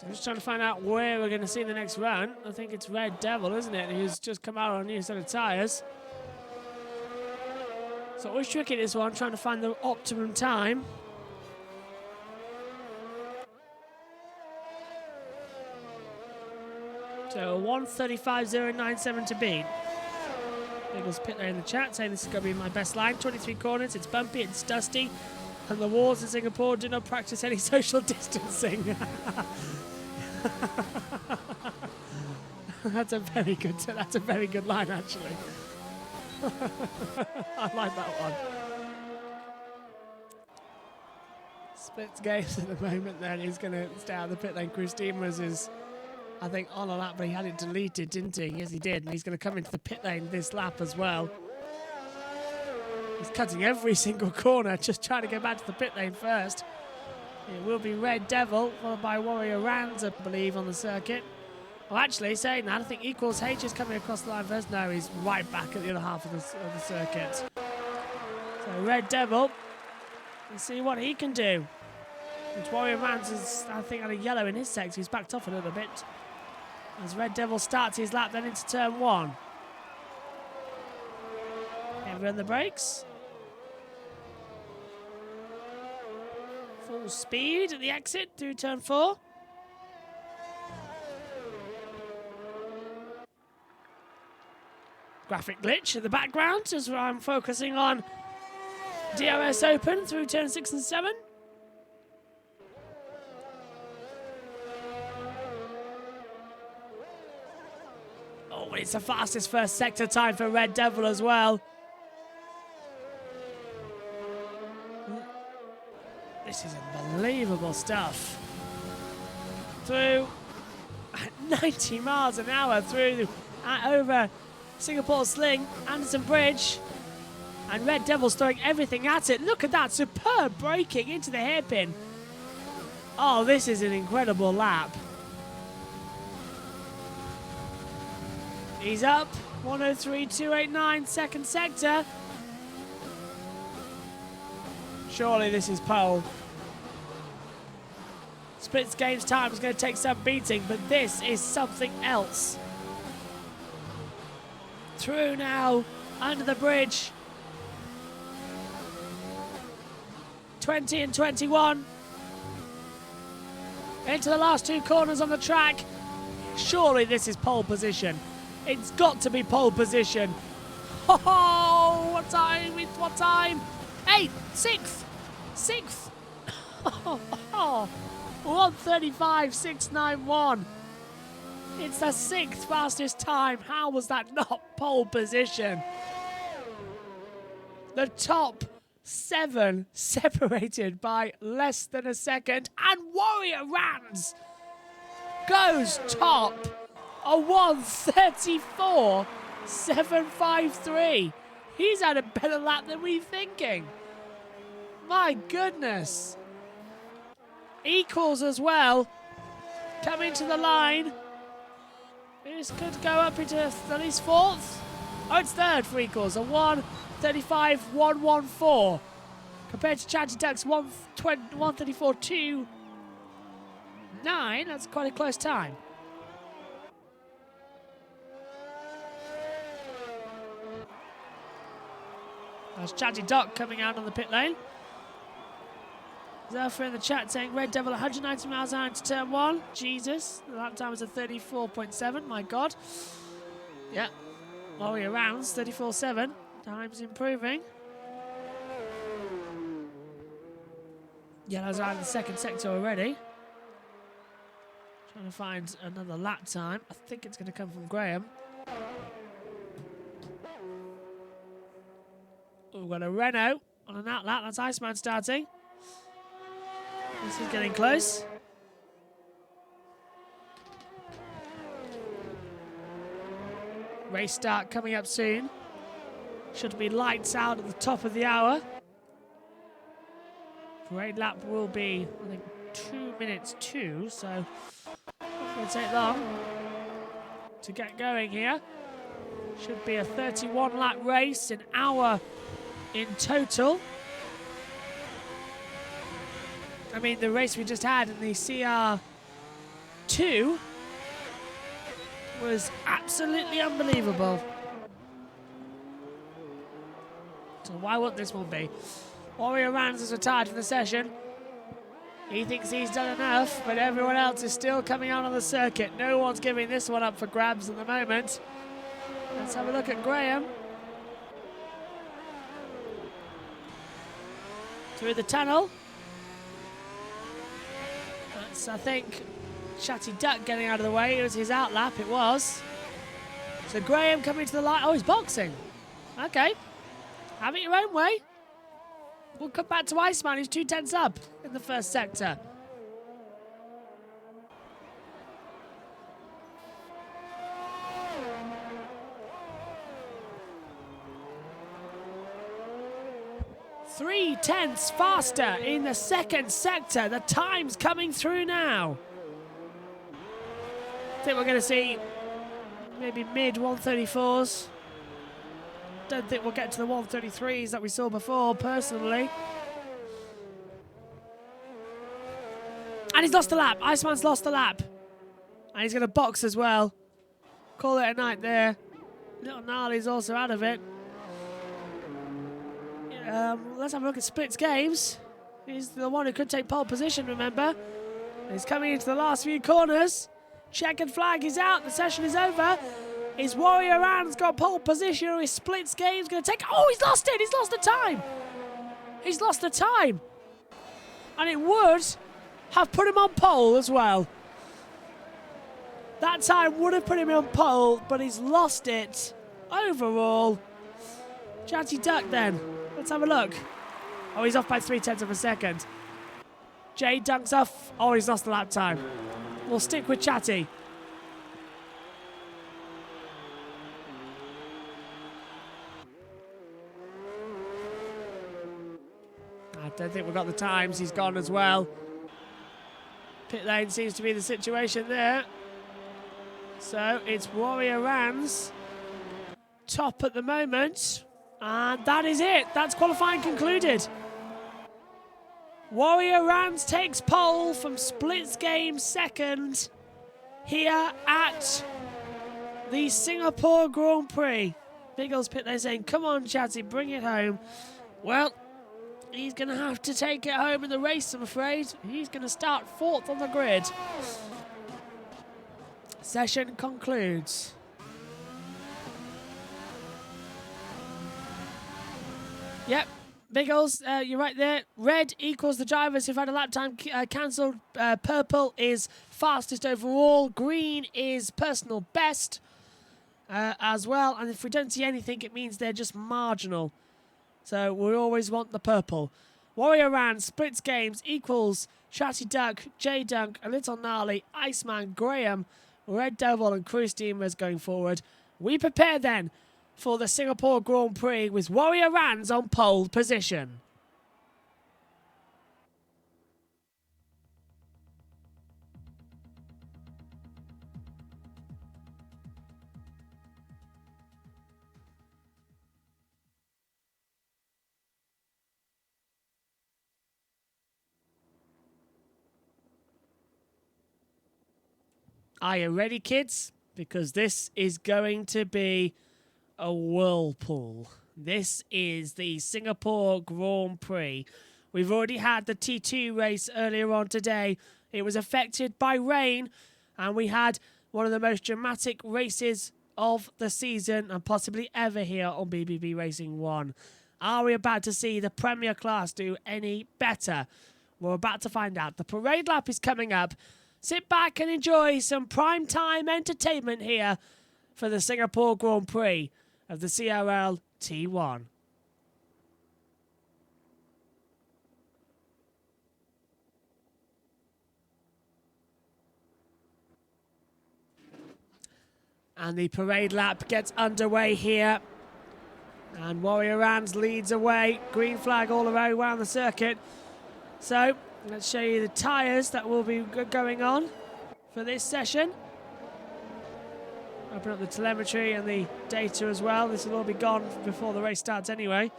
I'm just trying to find out where we're going to see the next run. I think it's Red Devil, isn't it? Who's just come out on a new set of tyres. So always tricky this one, trying to find the optimum time. So 1:35.097 to beat. There's Pit Lane in the chat saying this is going to be my best line. 23 corners, it's bumpy, it's dusty, and the walls in Singapore do not practice any social distancing. That's a very good line, actually. I like that one. Splits games at the moment. Then he's going to stay out of the pit lane. Chris Demers is, I think, on a lap, but he had it deleted, didn't he? Yes, he did. And he's going to come into the pit lane this lap as well. He's cutting every single corner, just trying to get back to the pit lane first. It will be Red Devil, followed by Warrior Rands, I believe, on the circuit. Well, actually, saying that, I think Equals H is coming across the line first. No, he's right back at the other half of the circuit. So Red Devil, let's see what he can do. Which Warrior Rands is, I think, had a yellow in his sector. He's backed off a little bit. As Red Devil starts his lap then into turn one. Heavy on the brakes. Full speed at the exit through turn four. Graphic glitch in the background as I'm focusing on DRS Open through turn 6 and 7. Oh, it's the fastest first sector time for Red Devil as well. This is unbelievable stuff. Through 90 miles an hour through over Singapore Sling, Anderson Bridge, and Red Devil's throwing everything at it. Look at that, superb braking into the hairpin. Oh, this is an incredible lap. He's up, 1:03.289, second sector. Surely this is pole. Splits Games time is going to take some beating, but this is something else. Through now, under the bridge. 20 and 21. Into the last two corners on the track. Surely this is pole position. It's got to be pole position. Oh, what time? What time? 8th, 6th, 6th. 1:35.691. It's the 6th fastest time. How was that not pole position? The top 7 separated by less than a second. And Warrior Rands goes top. A 1:34.753. He's had a better lap than we thinking. My goodness. Equals as well. Coming to the line. This could go up into at least 4th. Oh, it's 3rd for Equals. A 1:35.114. Compared to Chatty Duck's 1:34.29. That's quite a close time. There's Chatty Duck coming out on the pit lane. Zephyr in the chat saying Red Devil 190 miles an hour into turn 1. Jesus, the lap time was a 34.7. My God. Yeah. Warrior Rounds 34.7. Time's improving. Yellow's out of the second sector already. Trying to find another lap time. I think it's going to come from Graham. We've got a Renault on an out lap. That's Iceman starting. This is getting close. Race start coming up soon. Should be lights out at the top of the hour. Parade lap will be, I think, 2 minutes 2, so not going to take long to get going here. Should be a 31 lap race, an hour in total. I mean, the race we just had in the CRL 2 was absolutely unbelievable. So why wouldn't this one be? Warrior Rans is retired from the session. He thinks he's done enough, but everyone else is still coming out on the circuit. No one's giving this one up for grabs at the moment. Let's have a look at Graham. Through the tunnel. That's, I think, Chatty Duck getting out of the way. It was his outlap, it was. So Graham coming to the light. Oh, he's boxing. Okay. Have it your own way. We'll come back to Iceman, who's 2 tenths up in the first sector. Three tenths faster in the second sector. The time's coming through now. I think we're going to see maybe mid 134s. Don't think we'll get to the 133s that we saw before, personally. And he's lost a lap. Iceman's lost a lap. And he's going to box as well. Call it a night there. Little Gnarly's also out of it. Let's have a look at Splits Games. He's the one who could take pole position, remember. He's coming into the last few corners. Checkered flag is out. The session is over. His Warrior Rand's got pole position, or his Splits Game's going to take... Oh, he's lost it! He's lost the time! He's lost the time! And it would have put him on pole as well. That time would have put him on pole, but he's lost it overall. Chatty Duck then. Let's have a look. Oh, he's off by 0.3 of a second. Jay Dunk's off. Oh, he's lost the lap time. We'll stick with Chatty. I don't think we've got the times. He's gone as well. Pit lane seems to be the situation there. So it's Warrior Rans top at the moment. And that is it. That's qualifying concluded. Warrior Rans takes pole from Splits Game second here at the Singapore Grand Prix. Biggles pit lane saying, come on, Chatty, bring it home. Well, he's going to have to take it home in the race, I'm afraid. He's going to start 4th on the grid. Session concludes. Yep, Biggles, you're right there. Red equals the drivers who've had a lap time cancelled. Purple is fastest overall. Green is personal best as well. And if we don't see anything, it means they're just marginal. So we always want the purple. Warrior Rand, Splits Games equals Chatty Duck, J Dunk, A Little Gnarly, Iceman, Graham, Red Devil and Crew Steamers going forward. We prepare then for the Singapore Grand Prix with Warrior Rands on pole position. Are you ready, kids? Because this is going to be a whirlpool. This is the Singapore Grand Prix. We've already had the T2 race earlier on today. It was affected by rain, and we had one of the most dramatic races of the season and possibly ever here on BBB Racing 1. Are we about to see the Premier Class do any better? We're about to find out. The parade lap is coming up. Sit back and enjoy some prime-time entertainment here for the Singapore Grand Prix of the CRL T1. And the parade lap gets underway here. And Warrior Rands leads away. Green flag all around the circuit. So let's show you the tyres that will be going on for this session. Open up the telemetry and the data as well. This will all be gone before the race starts anyway.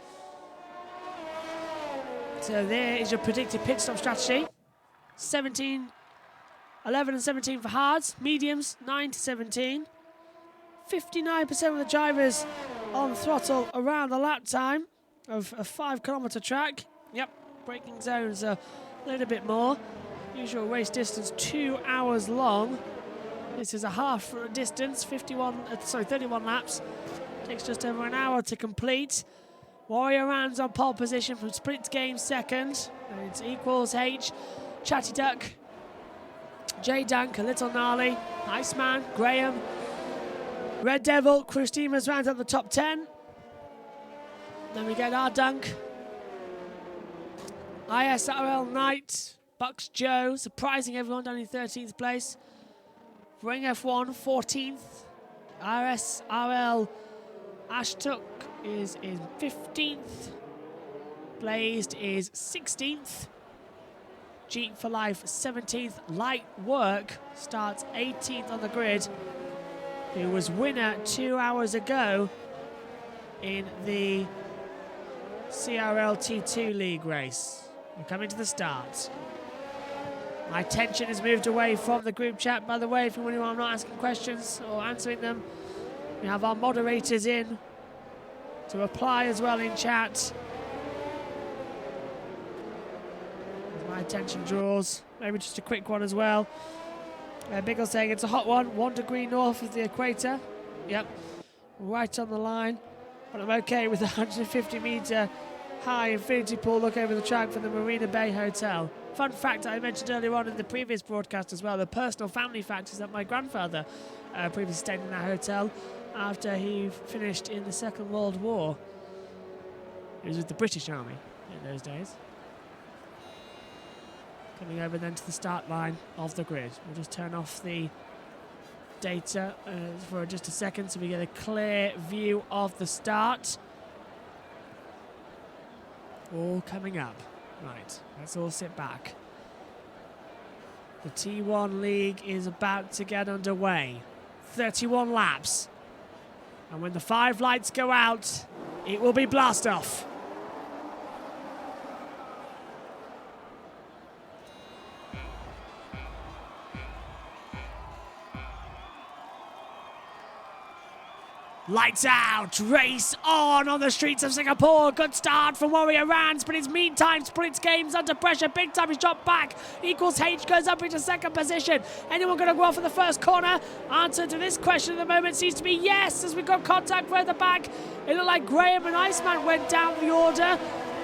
So there is your predicted pit stop strategy. 17 11 and 17 for hards. Mediums, 9 to 17. 59% of the drivers on throttle around the lap time of a 5-kilometre track. Yep, braking zones a little bit more. Usual race distance 2 hours long. This is a half distance, 31 laps. Takes just over an hour to complete. Warrior Rams on pole position from Sprint Games second. And it's equals H. Chatty Duck, J Dunk, a little gnarly. Iceman, Graham, Red Devil, Christina's round up the top 10. Then we get our Dunk. ISRL Knight, Bucks Joe, surprising everyone down in 13th place. Ring F1, 14th. RSRL Ashtuk is in 15th. Blazed is 16th. Jeep for Life 17th. Light Work starts 18th on the grid. Who was winner 2 hours ago in the CRL T2 League race. We're coming to the start. My attention has moved away from the group chat, by the way, if anyone I'm not asking questions or answering them. We have our moderators in to reply as well in chat. My attention draws. Maybe just a quick one as well. Biggle saying it's a hot one, 1 degree north of the equator. Yep, right on the line. But I'm okay with the 150 metre high infinity pool look over the track from the Marina Bay Hotel. Fun fact I mentioned earlier on in the previous broadcast as well, the personal family fact is that my grandfather previously stayed in that hotel after he finished in the Second World War. He was with the British Army in those days. Coming over then to the start line of the grid. We'll just turn off the data for just a second so we get a clear view of the start. All coming up. Right, let's all sit back. The T1 League is about to get underway. 31 laps. And when the 5 lights go out, it will be blast off. Lights out, race on the streets of Singapore. Good start from Warrior Rans, but it's meantime Sprint Games under pressure. Big time, he's dropped back. Equals H goes up into second position. Anyone going to go off in the first corner? Answer to this question at the moment seems to be yes, as we've got contact further back. It looked like Graham and Iceman went down the order.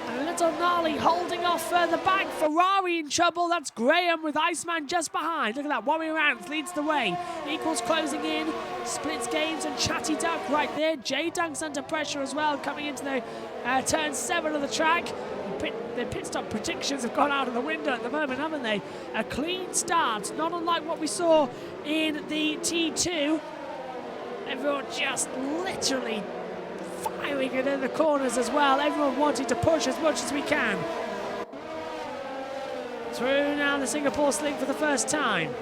And a little gnarly holding off further back. Ferrari in trouble. That's Graham with Iceman just behind. Look at that. Warrior Rams leads the way. Equals closing in. Splits Games and Chatty Duck right there. J Dunk's under pressure as well, coming into the turn 7 of the track. The pit stop predictions have gone out of the window at the moment, haven't they? A clean start, not unlike what we saw in the T2. Everyone just literally firing it in the corners as well. Everyone wanting to push as much as we can. Through now the Singapore Sling for the first time.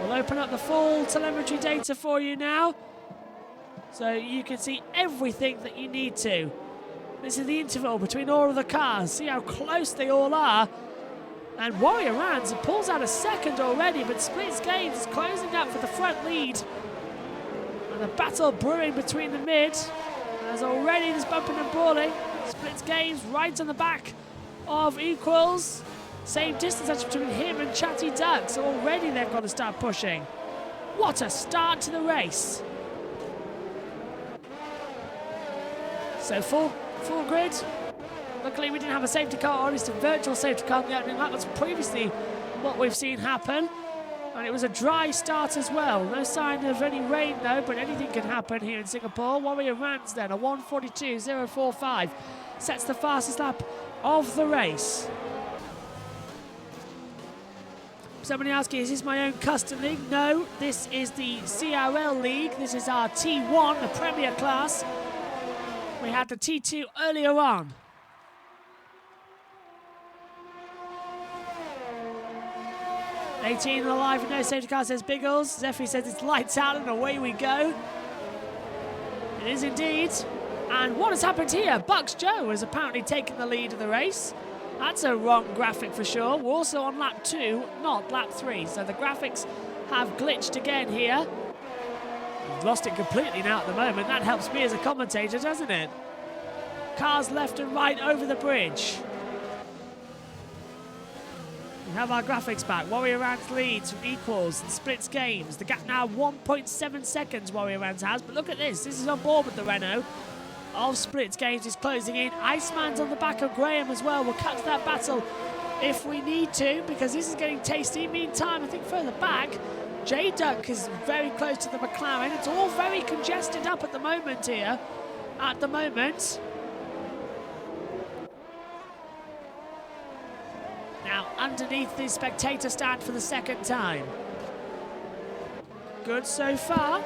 We'll open up the full telemetry data for you now, so you can see everything that you need to. This is the interval between all of the cars. See how close they all are. And Warrior Rans pulls out a second already, but Splits Games is closing up for the front lead. And the battle brewing between the mid. As already there's bumping and brawling. Splits Games right on the back of Equals. Same distance actually between him and Chatty Duck. So already they've got to start pushing. What a start to the race. So full grid. Luckily we didn't have a safety car, or at least a virtual safety car in the opening lap. That's previously what we've seen happen. And it was a dry start as well. No sign of any rain though, but anything can happen here in Singapore. Warrior Rans then, a 1:42.045. Sets the fastest lap of the race. Somebody asking, is this my own custom league? No, this is the CRL League. This is our T1, the Premier class. We had the T2 earlier on. '18 alive with no safety car, says Biggles. Zephyr says it's lights out and away we go. It is indeed. And what has happened here? Bucks Joe has apparently taken the lead of the race. That's a wrong graphic for sure. We're also on lap 2, not lap 3. So the graphics have glitched again here. We've lost it completely now at the moment. That helps me as a commentator, doesn't it? Cars left and right over the bridge. We have our graphics back. Warrior Rans leads from equals and splits games. The gap now 1.7 seconds Warrior Rans has. But look at this. This is on board with the Renault. Of splits games is closing in. Iceman's on the back of Graham as well. We'll cut to that battle if we need to, because this is getting tasty. Meantime, I think further back, J-Duck is very close to the McLaren. It's all very congested up at the moment here. At the moment. Now underneath the spectator stand for the second time. Good so far.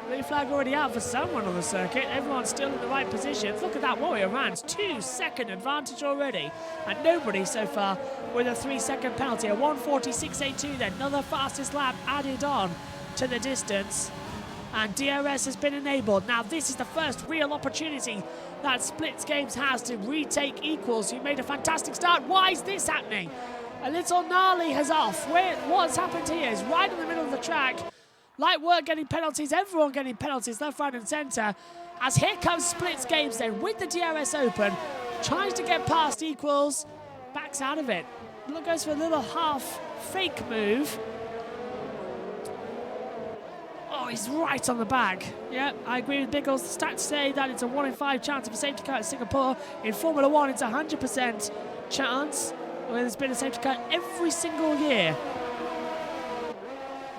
Blue flag already out for someone on the circuit. Everyone's still in the right positions. Look at that, Warrior Rans, 2-second advantage already. And nobody so far with a 3-second penalty. A 1:46.82 then. Another fastest lap added on to the distance. And DRS has been enabled. Now this is the first real opportunity that Splits Games has to retake equals. Who made a fantastic start. Why is this happening? A little gnarly has off. What's happened here is right in the middle of the track. Light work getting penalties, everyone getting penalties, left, right and centre. As here comes Splits Games then with the DRS open. Tries to get past equals, backs out of it. Goes for a little half fake move. Oh, he's right on the back. Yeah, I agree with Biggles. The stats say that it's a 1 in 5 chance of a safety car at Singapore. In Formula 1, it's a 100% chance. Well, there's been a safety car every single year.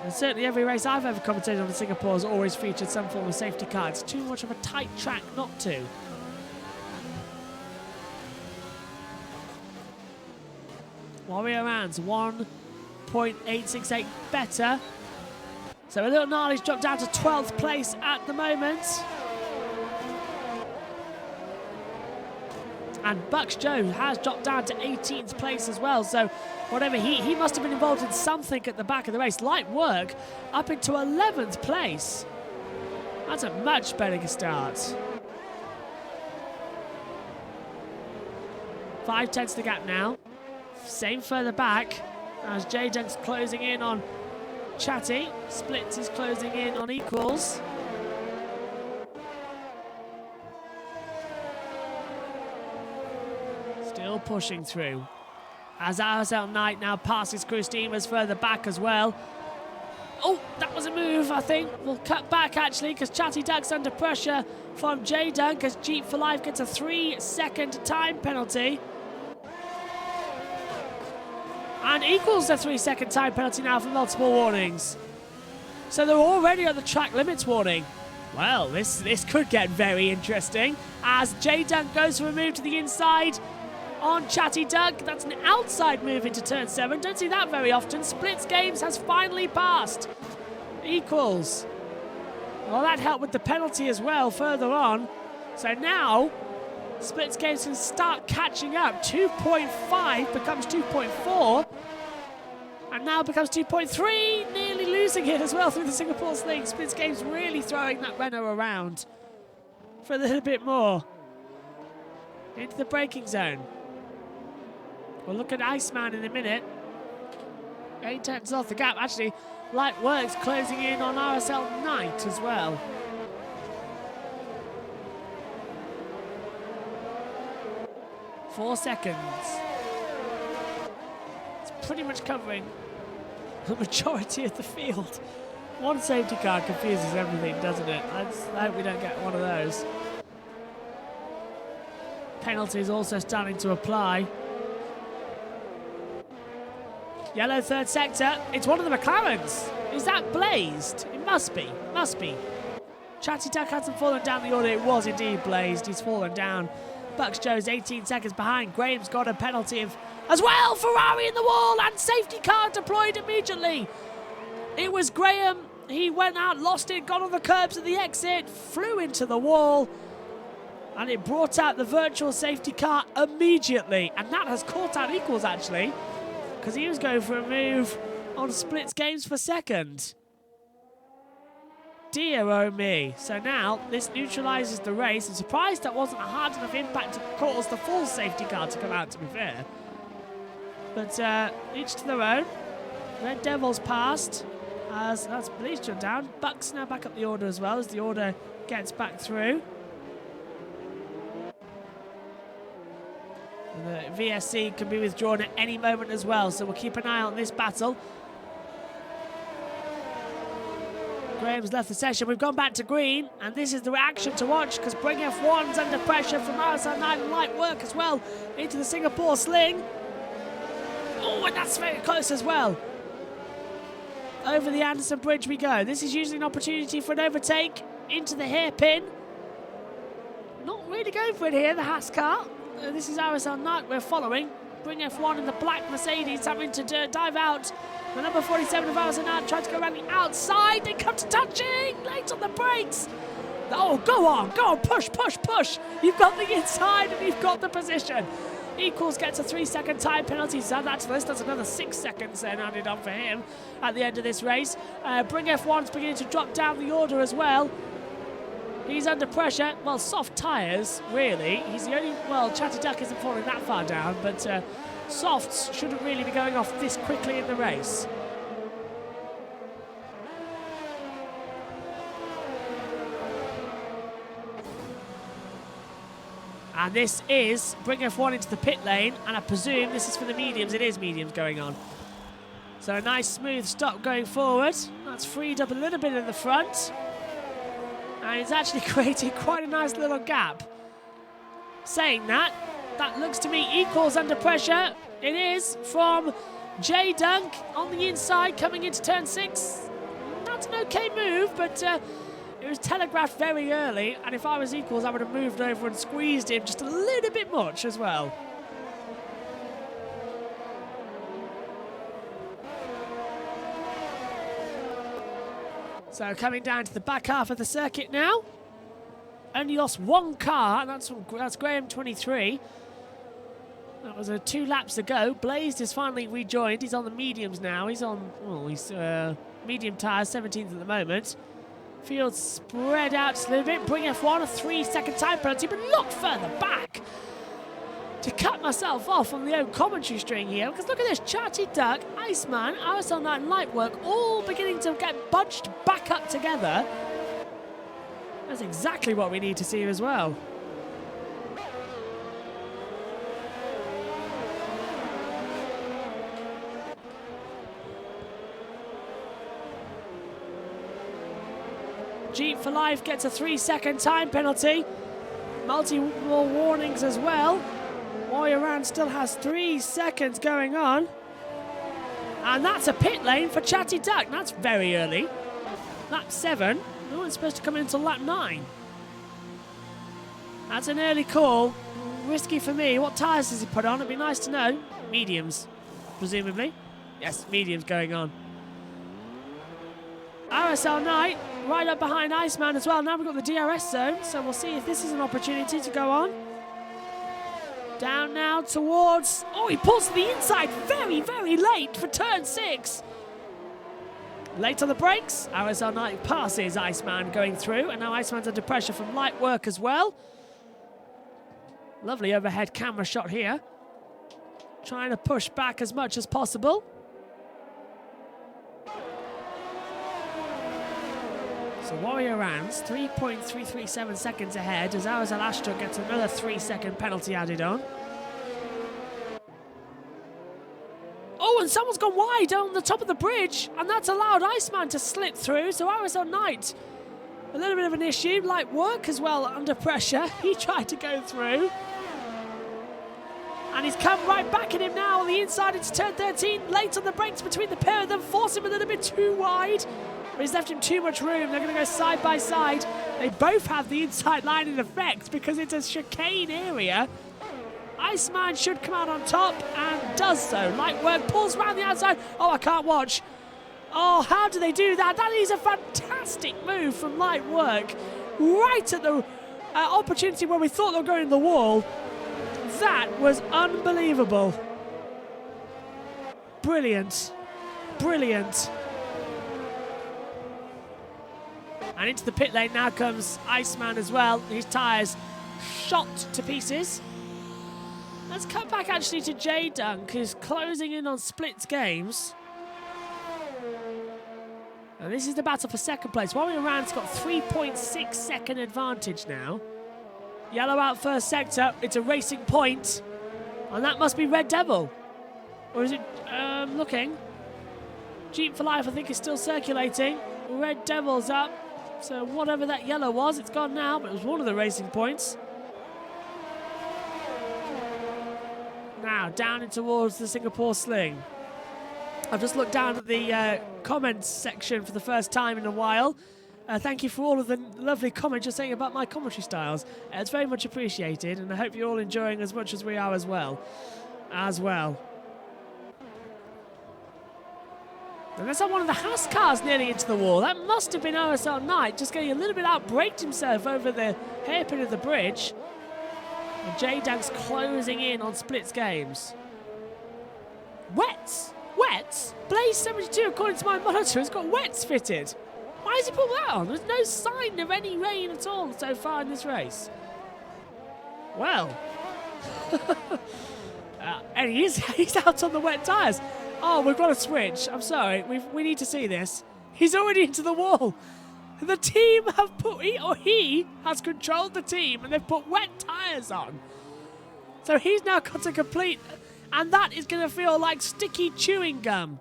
And certainly every race I've ever commentated on in Singapore has always featured some form of safety car. It's too much of a tight track not to. Warrior Rans 1.868 better. So a little gnarly's dropped down to 12th place at the moment. And Bucks Joe has dropped down to 18th place as well. So whatever, he must have been involved in something at the back of the race. Light work up into 11th place. That's a much better start. 5 tenths the gap now. Same further back as J-Dunk's closing in on Chatty. Splits is closing in on equals. Still pushing through. As RSL Knight now passes Crew Steamers further back as well. Oh, that was a move, I think. We'll cut back actually because Chatty Duck's under pressure from J-Dunk as Jeep for Life gets a 3-second time penalty. And equals a 3-second time penalty now for multiple warnings. So they're already at the track limits warning. Well, this could get very interesting as J-Dunk goes for a move to the inside on Chatty Duck. That's an outside move into turn 7. Don't see that very often. Splits Games has finally passed equals. Well, that helped with the penalty as well further on. So now Splits Games can start catching up. 2.5 becomes 2.4. And now becomes 2.3. Nearly losing it as well through the Singapore Sling. Splits Games really throwing that Renault around for a little bit more. Into the braking zone. We'll look at Iceman in a minute. 8 tenths off the gap. Actually, Light Works closing in on RSL Knight as well. Four seconds. It's pretty much covering the majority of the field. One safety car confuses everything, doesn't it? I hope we don't get one of those. Penalties also starting to apply. Yellow third sector. It's one of the McLarens. Is that blazed? It must be. Must be. Chatty Duck hasn't fallen down the order. It was indeed blazed. He's fallen down. Bucks Joe's 18 seconds behind. Graham's got a penalty as well. Ferrari in the wall and safety car deployed immediately. It was Graham. He went out, lost it, got on the curbs at the exit, flew into the wall. And it brought out the virtual safety car immediately. And that has caught out equals, actually, because he was going for a move on Splits Games for second. dear, oh me. So now this neutralises the race. I'm surprised that wasn't a hard enough impact to cause the full safety car to come out, to be fair. But each to their own. Red Devils passed. As that's Police shut down. Buck's now back up the order as well as the order gets back through. And the VSC can be withdrawn at any moment as well, so we'll keep an eye on this battle. Graham's left the session. We've gone back to green, and this is the reaction to watch because Bring F1's under pressure from RSL 9 and light work as well into the Singapore sling. Oh, and that's very close as well. Over the Anderson Bridge we go. This is usually an opportunity for an overtake into the hairpin. Not really going for it here, the Haas car. This is RSL Knight we're following. Bring F1 in the black Mercedes having to dive out. The number 47 of RSL Knight trying to go around the outside. They come to touching. Late on the brakes. Oh, go on, push, push, push. You've got the inside and you've got the position. Equals gets a 3-second time penalty. So that's this. That's another 6 seconds then added on for him at the end of this race. Bring F1's beginning to drop down the order as well. He's under pressure. Well, soft tyres, really. He's the only... Well, Chatty Duck isn't falling that far down, but softs shouldn't really be going off this quickly in the race. And this is Bring F1 into the pit lane, and I presume this is for the mediums. It is mediums going on. So a nice smooth stop going forward. That's freed up a little bit in the front. And it's actually created quite a nice little gap. Saying that, that looks to me Equals under pressure. It is from J Dunk on the inside coming into turn 6. That's an okay move, but it was telegraphed very early, and if I was Equals, I would have moved over and squeezed him just a little bit much as well. So coming down to the back half of the circuit now. Only lost one car, and that's Graham 23. That was 2 laps ago. Blazed is finally rejoined. He's on the mediums now. He's on medium tyres, 17th at the moment. Field spread out just a little bit. Bring F1 a 3-second time penalty, but look further back to cut myself off on the old commentary string here, because look at this. Chatty Duck, Iceman, RSL 9 and Lightwork all beginning to get bunched back up together. That's exactly what we need to see as well. Jeep for Life gets a 3-second time penalty. Multiple warnings as well. Warrior Rand still has 3 seconds going on. And that's a pit lane for Chatty Duck. That's very early. Lap 7. No one's supposed to come in until lap 9. That's an early call. Risky for me. What tyres does he put on? It'd be nice to know. Mediums, presumably. Yes, mediums going on. RSL Knight right up behind Iceman as well. Now we've got the DRS zone, so we'll see if this is an opportunity to go on. Down now towards... Oh, he pulls to the inside very, very late for turn 6. Late on the brakes. RSL Knight passes Iceman going through, and now Iceman's under pressure from light work as well. Lovely overhead camera shot here. Trying to push back as much as possible. So Warrior Rans 3.337 seconds ahead as RSL Astra gets another 3-second penalty added on. Oh, and someone's gone wide on the top of the bridge, and that's allowed Iceman to slip through. So RSL Knight, a little bit of an issue. Light work as well under pressure. He tried to go through. And he's come right back at him now on the inside into turn 13. Late on the brakes between the pair of them, force him a little bit too wide. But he's left him too much room. They're going to go side by side. They both have the inside line in effect because it's a chicane area. Iceman should come out on top and does so. Lightwork pulls around the outside. Oh, I can't watch. Oh, how do they do that? That is a fantastic move from Lightwork. Right at the opportunity where we thought they were going in the wall. That was unbelievable. Brilliant. Brilliant. And into the pit lane now comes Iceman as well. His tyres shot to pieces. Let's cut back actually to J-Dunk, who's closing in on Splits Games. And this is the battle for second place. Warrior Rand's got 3.6 second advantage now. Yellow out first sector. It's a racing point. And that must be Red Devil. Or is it, looking. Jeep for Life, I think, is still circulating. Red Devil's up. So whatever that yellow was, it's gone now, but it was one of the racing points. Now, down in towards the Singapore Sling. I've just looked down at the comments section for the first time in a while. Thank you for all of the lovely comments you're saying about my commentary styles. It's very much appreciated, and I hope you're all enjoying as much as we are as well. And there's one of the Haas cars nearly into the wall. That must have been OSL Knight, just getting a little bit out-braked himself over the hairpin of the bridge. And J-Dunk's closing in on Splits Games. Wets? Wets? Blaze 72, according to my monitor, has got wets fitted. Why has he put that on? There's no sign of any rain at all so far in this race. Well. And he's out on the wet tyres. Oh, we've got to switch. I'm sorry. We need to see this. He's already into the wall. The team have he has controlled the team and they've put wet tyres on. So he's now got to complete, and that is going to feel like sticky chewing gum.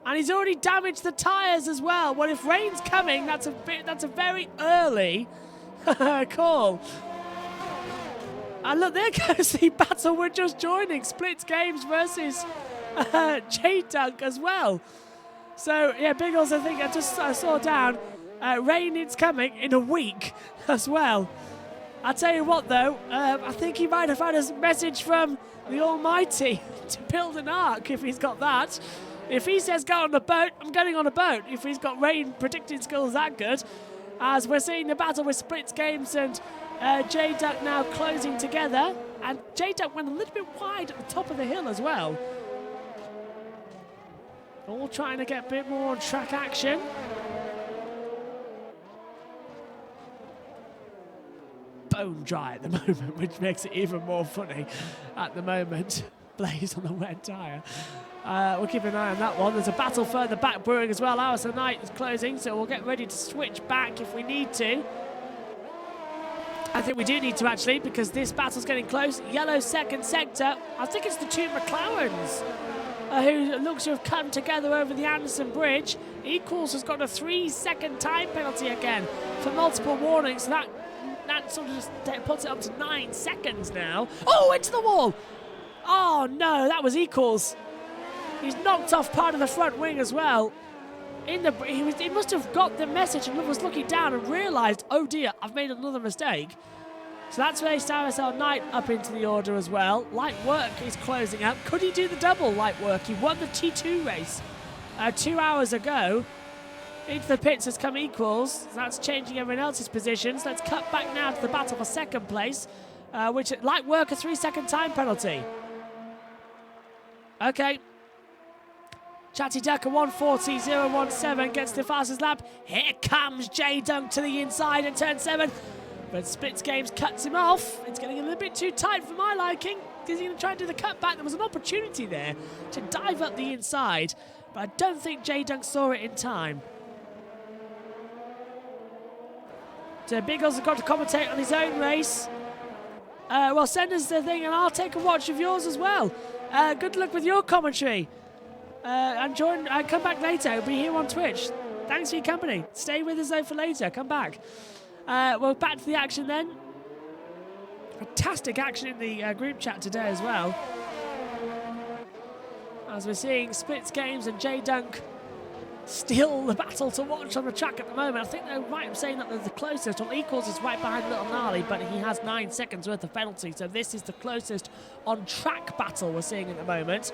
And he's already damaged the tyres as well. Well, if rain's coming, that's a very early call. And look, there goes the battle we're just joining. Splits Games versus J-Dunk as well. So, yeah, Biggles, I think I saw down. Rain is coming in a week as well. I'll tell you what, though. I think he might have had a message from the Almighty to build an ark if he's got that. If he says go on a boat, I'm getting on a boat. If he's got rain predicting skills that good. As we're seeing the battle with Splits Games and J-Dunk now closing together. And J-Dunk went a little bit wide at the top of the hill as well. All trying to get a bit more on track action. Bone dry at the moment, which makes it even more funny at the moment. Blaze on the wet tyre. We'll keep an eye on that one. There's a battle further back brewing as well. Hours of Night is closing, so we'll get ready to switch back if we need to. I think we do need to actually, because this battle's getting close. Yellow second sector. I think it's the two McLarens who looks to have come together over the Anderson Bridge. Equals has got a 3-second time penalty again for multiple warnings. So that sort of just puts it up to 9 seconds now. Oh, into the wall! Oh no, that was Equals. He's knocked off part of the front wing as well. He must have got the message and was looking down and realised, oh dear, I've made another mistake. So that's raised RSL Knight up into the order as well. Light Work is closing up. Could he do the double Light Work? He won the T2 race 2 hours ago. Into the pits has come Equals. So that's changing everyone else's positions. Let's cut back now to the battle for second place, which Light Work a 3-second time penalty. Okay. Chatty Ducker 140.017 gets the fastest lap. Here comes J-Dunk to the inside at turn 7. But Splits Games cuts him off. It's getting a little bit too tight for my liking. Is he going to try and do the cutback? There was an opportunity there to dive up the inside, but I don't think J-Dunk saw it in time. So Biggles has got to commentate on his own race. Well, send us the thing and I'll take a watch of yours as well. Good luck with your commentary. And come back later. I'll be here on Twitch. Thanks for your company. Stay with us though for later. Come back. Well, back to the action then. Fantastic action in the group chat today as well. As we're seeing Splits Games and J-Dunk still the battle to watch on the track at the moment. I think they're right in saying that they're the closest. Well, Equals is right behind Little Gnarly, but he has 9 seconds worth of penalty. So this is the closest on track battle we're seeing at the moment.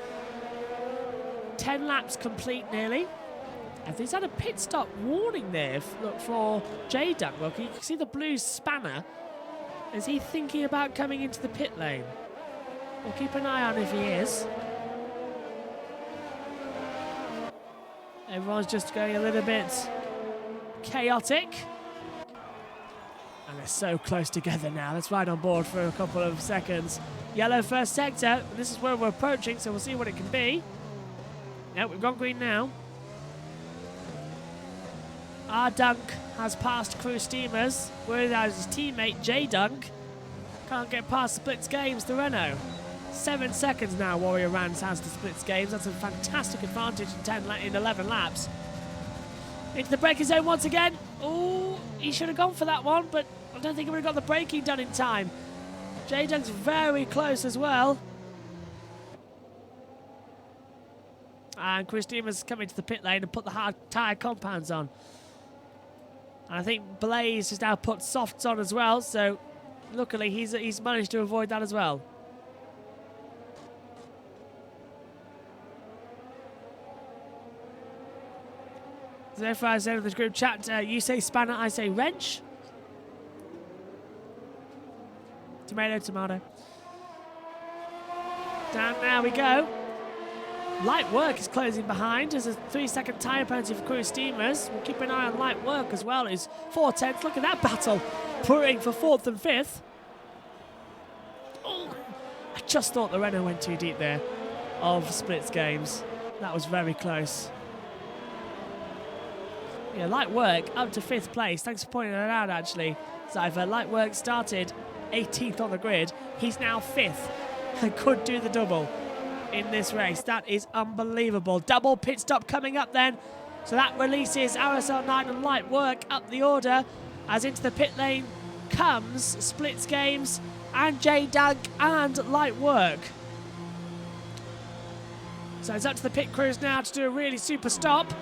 10 laps complete nearly. And he's had a pit stop warning there for J-Dunk. Look, you can see the blue spanner. Is he thinking about coming into the pit lane? We'll keep an eye on if he is. Everyone's just going a little bit chaotic. And they're so close together now. Let's ride on board for a couple of seconds. Yellow first sector. This is where we're approaching, so we'll see what it can be. Yep, we've gone green now. Our Dunk has passed Crew Steamers, whereas his teammate J Dunk can't get past Splits Games, the Renault. 7 seconds now Warrior Rans has to Splits Games. That's a fantastic advantage in 11 laps. Into the braking zone once again. Oh, he should have gone for that one, but I don't think he would have got the braking done in time. J Dunk's very close as well. And Chris Steamers coming to the pit lane and put the hard tyre compounds on. And I think Blaze has now put softs on as well, so luckily he's managed to avoid that as well. So therefore I said in this group chat, you say spanner, I say wrench. Tomato, tomato. Down now we go. Light Work is closing behind. There's a 3-second tyre penalty for Crew Steamers. We'll keep an eye on Light Work as well. It's 4/10. Look at that battle. Pouring for 4th and 5th. Oh, I just thought the Renault went too deep there of Splits Games. That was very close. Yeah, Light Work up to 5th place. Thanks for pointing that out, actually. Cypher. Light Work started 18th on the grid. He's now 5th and could do the double in this race. That is unbelievable. Double pit stop coming up then. So that releases RSL9 and Light Work up the order as into the pit lane comes Splits Games and J Dunk and Light Work. So it's up to the pit crews now to do a really super stop.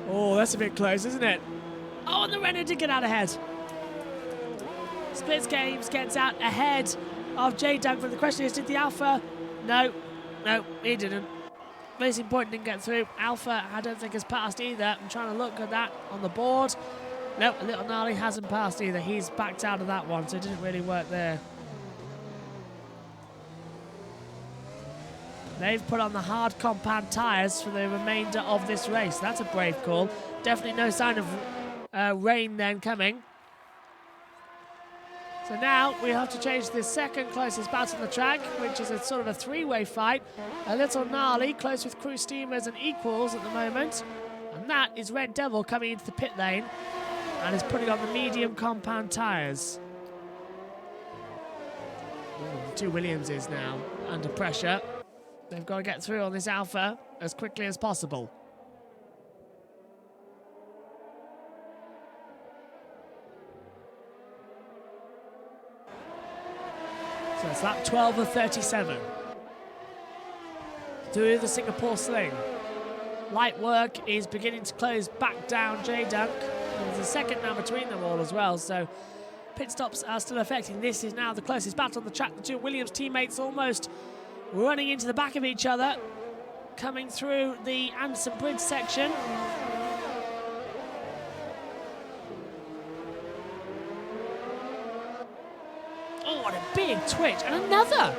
Oh, that's a bit close, isn't it? Oh, and the Renault did get out ahead. Splits Games gets out ahead of J Dunk, but the question is, did the Alpha? No, he didn't. Racing Point didn't get through. Alpha, I don't think has passed either. I'm trying to look at that on the board. Nope, a Little Gnarly hasn't passed either. He's backed out of that one, so it didn't really work there. They've put on the hard compound tyres for the remainder of this race. That's a brave call. Definitely no sign of rain then coming. So now we have to change the second closest battle on the track, which is a sort of a 3-way fight. A Little Gnarly close with Crew Steamers and Equals at the moment. And that is Red Devil coming into the pit lane and is putting on the medium compound tyres. The 2 Williamses now under pressure. They've got to get through on this Alpha as quickly as possible. So it's lap 12 of 37. Do the Singapore Sling. Light Work is beginning to close back down J Dunk. There's a second now between them all as well, so pit stops are still affecting. This is now the closest battle on the track. The 2 Williams teammates almost running into the back of each other, coming through the Anderson Bridge section. Oh, what a big twitch. And another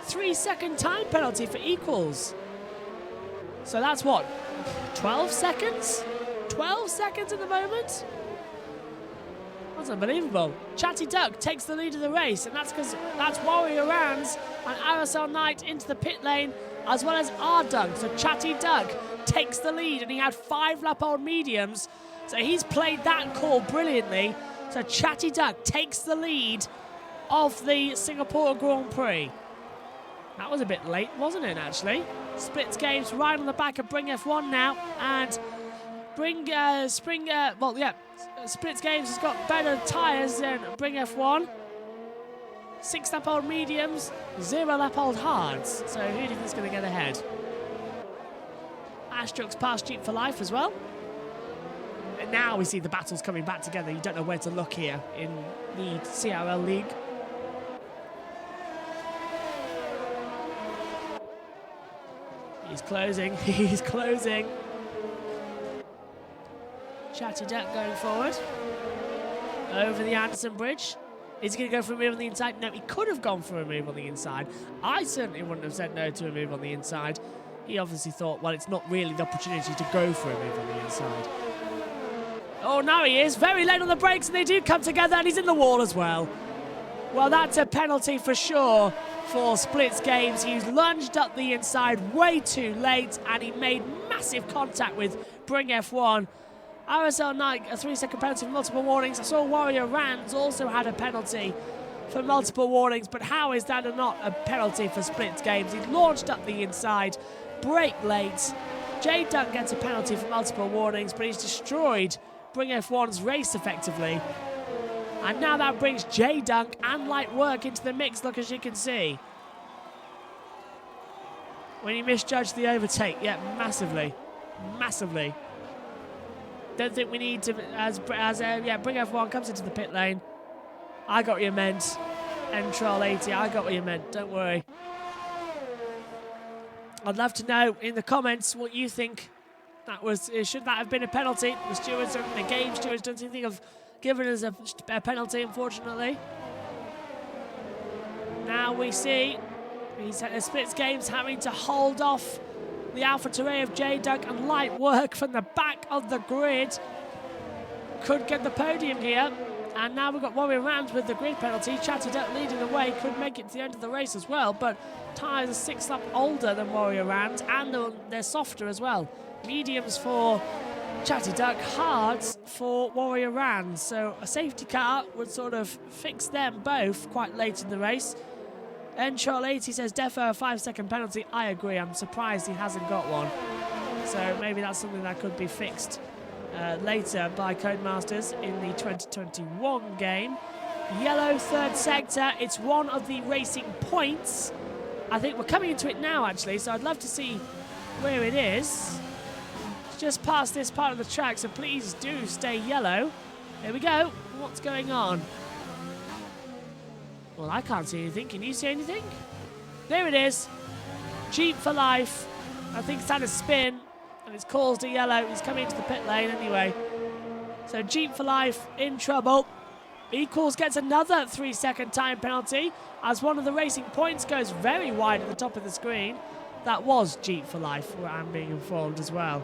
3-second time penalty for Equals. So that's what, 12 seconds? 12 seconds at the moment? That's unbelievable. Chatty Duck takes the lead of the race, and that's because that's Warrior Rans and RSL Knight into the pit lane, as well as R Dunk. So Chatty Duck takes the lead, and he had 5-lap-old mediums, so he's played that call brilliantly. So Chatty Duck takes the lead of the Singapore Grand Prix. That was a bit late, wasn't it, actually? Splits Games right on the back of Bring F1 now, and Splits Games has got better tyres than Bring F1. 6-lap-old mediums, 0-lap-old hards. So who do you think is going to get ahead? Ashtrock's past Jeep for Life as well. And now we see the battles coming back together. You don't know where to look here in the CRL League. He's closing, he's closing. Chatty Duck going forward. Over the Anderson Bridge. Is he going to go for a move on the inside? No, he could have gone for a move on the inside. I certainly wouldn't have said no to a move on the inside. He obviously thought, well, it's not really the opportunity to go for a move on the inside. Oh, now he is. Very late on the brakes, and they do come together, and he's in the wall as well. Well, that's a penalty for sure for Splits Games. He's lunged up the inside way too late, and he made massive contact with Bring F1. RSL Knight, a 3-second penalty for multiple warnings. I saw Warrior Rands also had a penalty for multiple warnings, but how is that not a penalty for Splits Games? He's launched up the inside, brake late. J Dunk gets a penalty for multiple warnings, but he's destroyed Bring F1's race effectively. And now that brings J Dunk and Light Work into the mix, look, as you can see. When he misjudged the overtake, yeah, massively. Massively. Don't think we need to, yeah, Bring F1 comes into the pit lane. I got what you meant. N-Troll 80, I got what you meant, don't worry. I'd love to know in the comments what you think that was. Should that have been a penalty? The stewards, the game stewards, don't think of giving us a penalty, unfortunately. Now we see he's at the Splits Games having to hold off the AlphaTauri of J Dunk, and Light Work from the back of the grid could get the podium here. And now we've got Warrior Rams with the grid penalty. Chatty Duck leading the way, could make it to the end of the race as well, but tyres are 6 laps older than Warrior Rams, and they're softer as well. Mediums for Chatty Duck, hards for Warrior Rams. So a safety car would sort of fix them both quite late in the race. N-Troll 80 says defo a 5-second penalty. I agree, I'm surprised he hasn't got one. So maybe that's something that could be fixed later by Codemasters in the 2021 game. Yellow third sector, it's one of the racing points. I think we're coming into it now actually, so I'd love to see where it is. It's just past this part of the track, so please do stay yellow. Here we go, what's going on? Well, I can't see anything, can you see anything? There it is, Jeep for life. I think it's had a spin, and it's caused a yellow. He's coming into the pit lane anyway. So Jeep for life in trouble. Equals gets another 3-second time penalty as one of the racing points goes very wide at the top of the screen. That was Jeep for life, I'm being informed as well.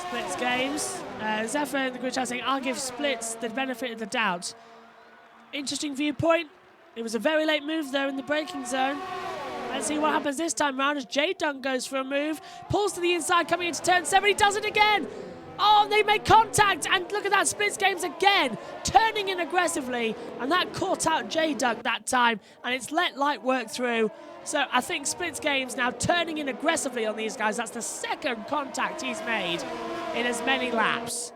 Splits Games. Zephyr in the grid chat saying, I'll give Splits the benefit of the doubt. Interesting viewpoint. It was a very late move there in the braking zone. Let's see what happens this time round as J Dunk goes for a move. Pulls to the inside coming into turn 7. He does it again. Oh, they make contact. And look at that. Splits Games again. Turning in aggressively. And that caught out J Dunk that time. And it's let Light Work through. So I think Splits Games now turning in aggressively on these guys. That's the second contact he's made in as many laps.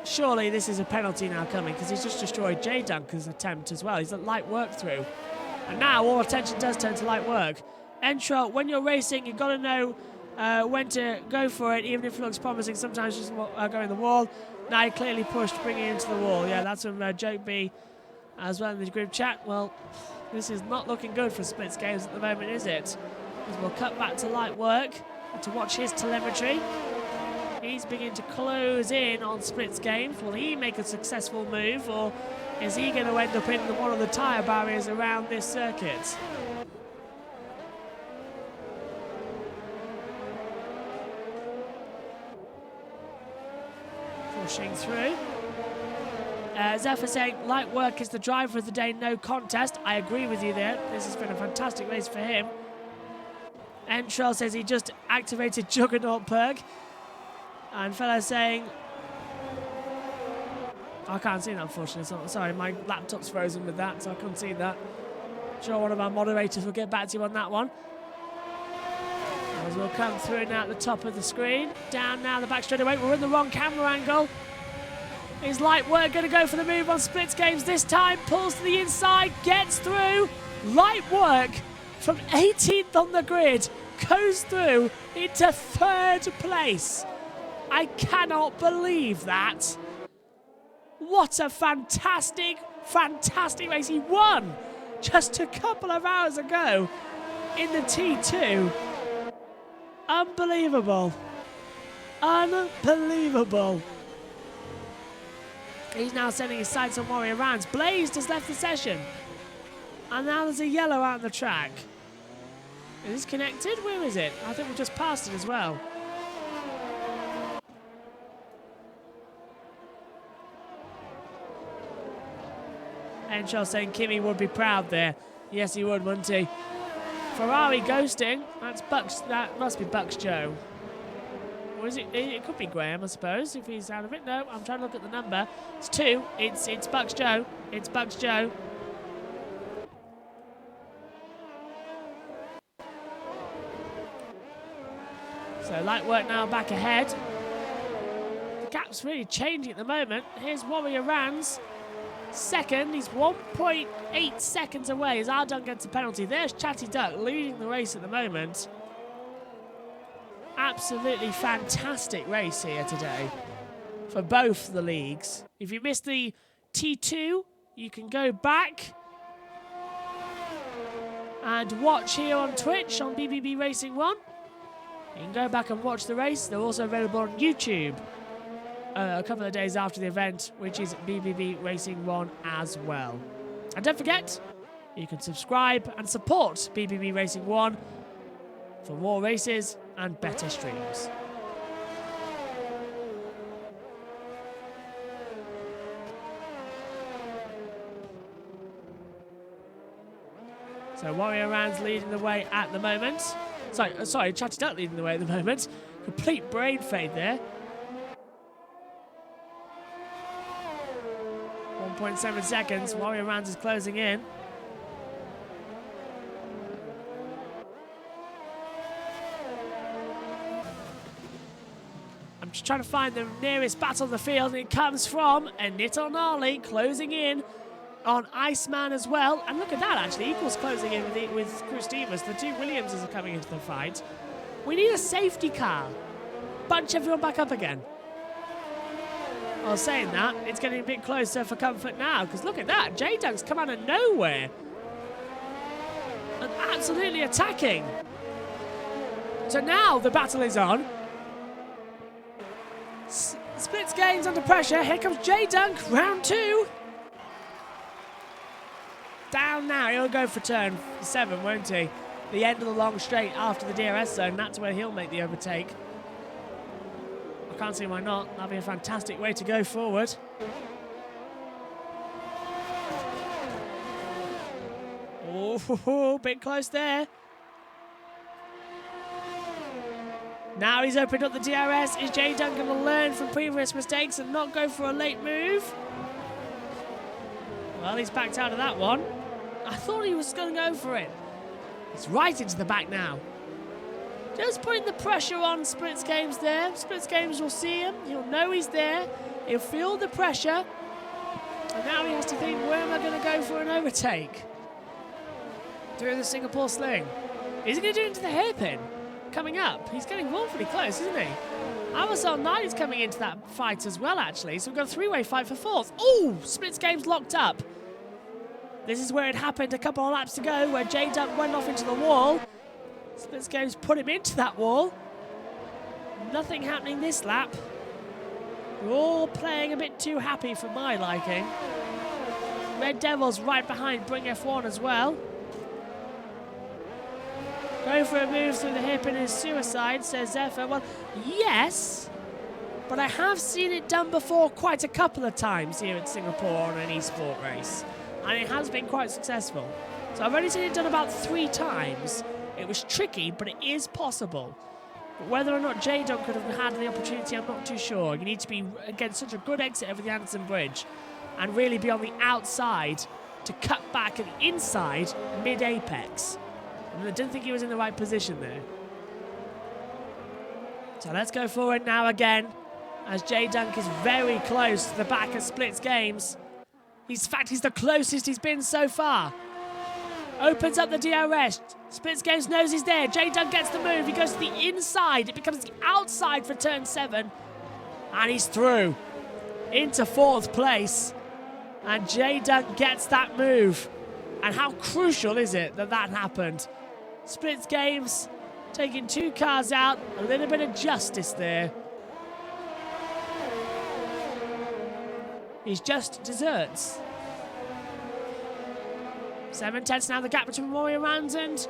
Surely this is a penalty now coming because he's just destroyed J Dunk's attempt as well. He's let Light Work through. And now all attention does turn to Light Work. Entro, when you're racing, you've got to know when to go for it, even if it looks promising. Sometimes just go in the wall. Now he clearly pushed, bringing it into the wall. Yeah, that's from Joke B as well in the group chat. Well, this is not looking good for Splits Games at the moment, is it? As we'll cut back to Light Work to watch his telemetry. He's beginning to close in on Splits Games. Will he make a successful move, or is he going to end up in one of the tyre barriers around this circuit? Pushing through. Zephyr saying, Light Work is the driver of the day, no contest. I agree with you there. This has been a fantastic race for him. Entrell says he just activated Juggernaut perk. And fella saying, I can't see that, unfortunately. So, sorry, my laptop's frozen with that, so I couldn't see that. I'm sure one of our moderators will get back to you on that one. As we'll come through now at the top of the screen. Down now the back straight away. We're in the wrong camera angle. Is Light Work going to go for the move on Splits Games this time? Pulls to the inside, gets through. Light Work from 18th on the grid goes through into 3rd place. I cannot believe that. What a fantastic, fantastic race. He won just a couple of hours ago in the T2. Unbelievable. Unbelievable. He's now sending his sights on Warrior Rounds. Blazed has left the session. And now there's a yellow out on the track. Is this connected? Where is it? I think we just passed it as well. Henshaw saying Kimi would be proud there. Yes, he would, wouldn't he? Ferrari ghosting. That's Bucks. That must be Bucks Joe. Or is it? It could be Graham, I suppose, if he's out of it. No, I'm trying to look at the number. It's 2. It's Bucks Joe. It's Bucks Joe. So light work now back ahead. The gap's really changing at the moment. Here's Warrior Rans. Second, he's 1.8 seconds away as Ardon gets a penalty. There's Chatty Duck leading the race at the moment. Absolutely fantastic race here today for both the leagues. If you missed the T2, you can go back and watch here on Twitch on BBB Racing 1. You can go back and watch the race. They're also available on YouTube a couple of days after the event, which is BBB Racing 1 as well. And don't forget, you can subscribe and support BBB Racing 1 for more races and better streams. So Warrior Rans leading the way at the moment. Sorry, Chatty Duck leading the way at the moment. Complete brain fade there. 1.7 seconds. Warrior Rans is closing in. I'm just trying to find the nearest battle of the field, and it comes from Anito Gnarly closing in on Iceman as well. And look at that, actually. Equals closing in with Chris Davis. The two Williamses are coming into the fight. We need a safety car. Bunch everyone back up again. Well, saying that, it's getting a bit closer for comfort now, because look at that. J-Dunk's come out of nowhere. And absolutely attacking. So now the battle is on. Splits Games under pressure. Here comes J-Dunk, round 2. Down now. He'll go for turn 7, won't he? The end of the long straight after the DRS zone. That's where he'll make the overtake. I can't see why not. That'd be a fantastic way to go forward. Oh, bit close there. Now he's opened up the DRS. Is J-Dunk going to learn from previous mistakes and not go for a late move? Well, he's backed out of that one. I thought he was going to go for it. It's right into the back now. Just putting the pressure on Splits Games there. Splits Games will see him. He'll know he's there. He'll feel the pressure. And now he has to think, where am I going to go for an overtake? Through the Singapore sling. Is he going to do it into the hairpin? Coming up. He's getting awfully close, isn't he? Amazon Knight is coming into that fight as well, actually. So we've got a three-way fight for fourth. Oh, Splits Games locked up. This is where it happened a couple of laps ago, where J-Dunk went off into the wall. Splits Games put him into that wall. Nothing happening this lap. We're all playing a bit too happy for my liking. Red Devils right behind Bring F1 as well. Going for a move through the hip and is suicide, says Zephyr. Well, yes, but I have seen it done before quite a couple of times here at Singapore on an esport race. And it has been quite successful. So I've only seen it done about 3 times. It was tricky, but it is possible. But whether or not J-Dunk could have had the opportunity, I'm not too sure. You need to be against such a good exit over the Anderson Bridge and really be on the outside to cut back at the inside mid-apex. And I didn't think he was in the right position there. So let's go forward now again, as J-Dunk is very close to the back of Splits Games. In fact, he's the closest he's been so far. Opens up the DRS. Splits Games knows he's there. J-Dunk gets the move. He goes to the inside. It becomes the outside for turn 7. And he's through into 4th place. And J-Dunk gets that move. And how crucial is it that that happened? Splits Games taking 2 cars out. A little bit of justice there. He's just desserts. 7 tenths now the gap between Warrior Rans and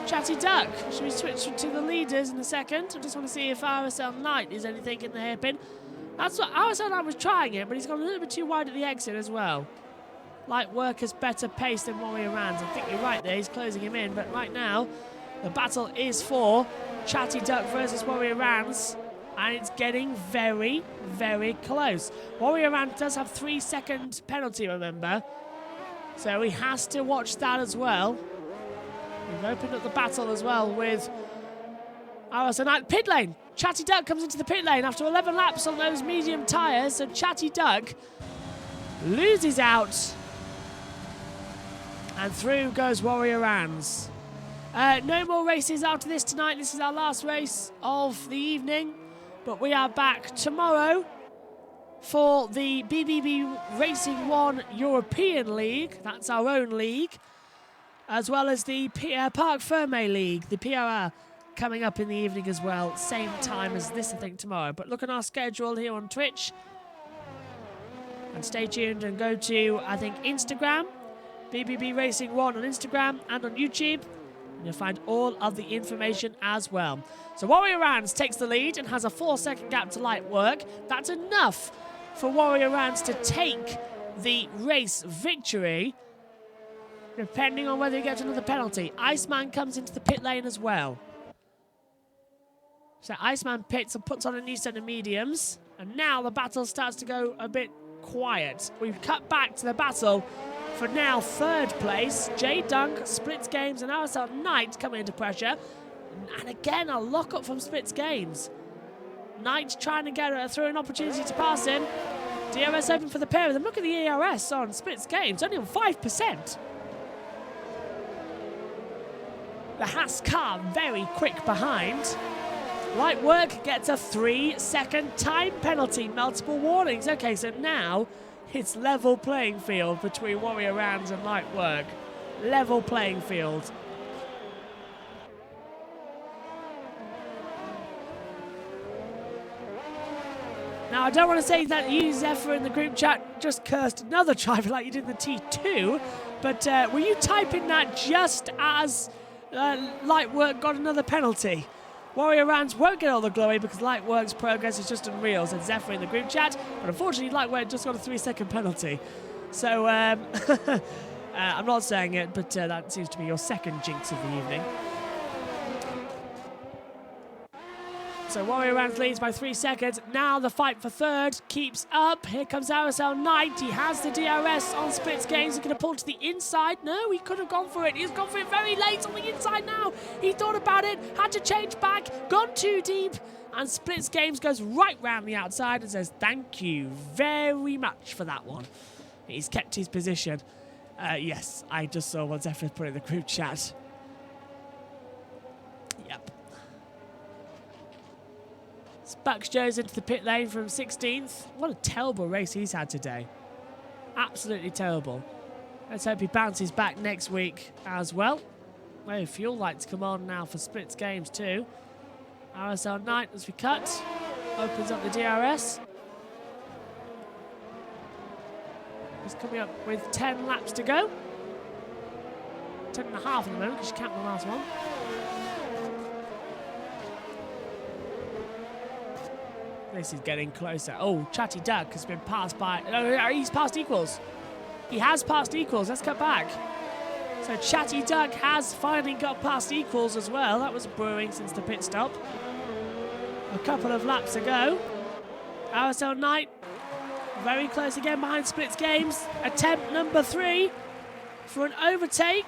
Chatty Duck. Should we switch to the leaders in a second? I just want to see if RSL Knight is anything in the hairpin. That's what RSL Knight was trying it, but he's gone a little bit too wide at the exit as well. Light Worker's better pace than Warrior Rans. I think you're right there. He's closing him in, but right now the battle is for Chatty Duck versus Warrior Rans, and it's getting very, very close. Warrior Rans does have 3-second penalty, remember, so he has to watch that as well. We've opened up the battle as well with RSL Knight. Pit lane. Chatty Duck comes into the pit lane after 11 laps on those medium tyres. So Chatty Duck loses out. And through goes Warrior Rans. No more races after this tonight. This is our last race of the evening. But we are back tomorrow for the BBB Racing 1 European League. That's our own league. As well as the Parc Fermé League, the PRR, coming up in the evening as well. Same time as this, I think, tomorrow. But look at our schedule here on Twitch. And stay tuned and go to, I think, Instagram. BBB Racing 1 on Instagram and on YouTube. And you'll find all of the information as well. So Warrior Rans takes the lead and has a 4-second gap to Light Work. That's enough for Warrior Rans to take the race victory, depending on whether he gets another penalty. Iceman comes into the pit lane as well. So Iceman pits and puts on a new set of mediums. And now the battle starts to go a bit quiet. We've cut back to the battle for now 3rd place. J Dunk, Splits Games, and RSL Knight coming into pressure. And again, a lock-up from Splits Games. Knight trying to get through an opportunity to pass him. DRS open for the pair of them. Look at the ERS on Splits Games, only on 5%. The Haas car very quick behind. Light Work gets a 3-second time penalty, multiple warnings. Okay, so now it's level playing field between Warrior Rans and Light Work. Level playing field. Now, I don't want to say that you, Zephyr, in the group chat just cursed another driver like you did in the T2, but were you typing that just as Light Work got another penalty? Warrior Rans won't get all the glory because Light Work's progress is just unreal, said Zephyr in the group chat, but unfortunately Light Work just got a 3-second penalty. So, I'm not saying it, but that seems to be your second jinx of the evening. So Warrior Rans leads by 3 seconds. Now the fight for 3rd keeps up. Here comes RSL Knight. He has the DRS on Splits Games. He's going to pull to the inside. No, he could have gone for it. He's gone for it very late on the inside now. He thought about it, had to change back, gone too deep. And Splits Games goes right round the outside and says, thank you very much for that one. He's kept his position. Yes, I just saw what Zephyr put in the group chat. Yep. Bucks Joe's into the pit lane from 16th. What a terrible race he's had today. Absolutely terrible. Let's hope he bounces back next week as well. Oh, fuel lights come on now for Splits Games too. RSL Knight as we cut. Opens up the DRS. He's coming up with 10 laps to go. 10 and a half at the moment because you count the last one. This is getting closer. Oh, Chatty Duck has been passed by... Oh, he's passed equals. He has passed equals. Let's cut back. So Chatty Duck has finally got past equals as well. That was brewing since the pit stop. A couple of laps ago. RSL Knight very close again behind Splits Games. Attempt number 3 for an overtake.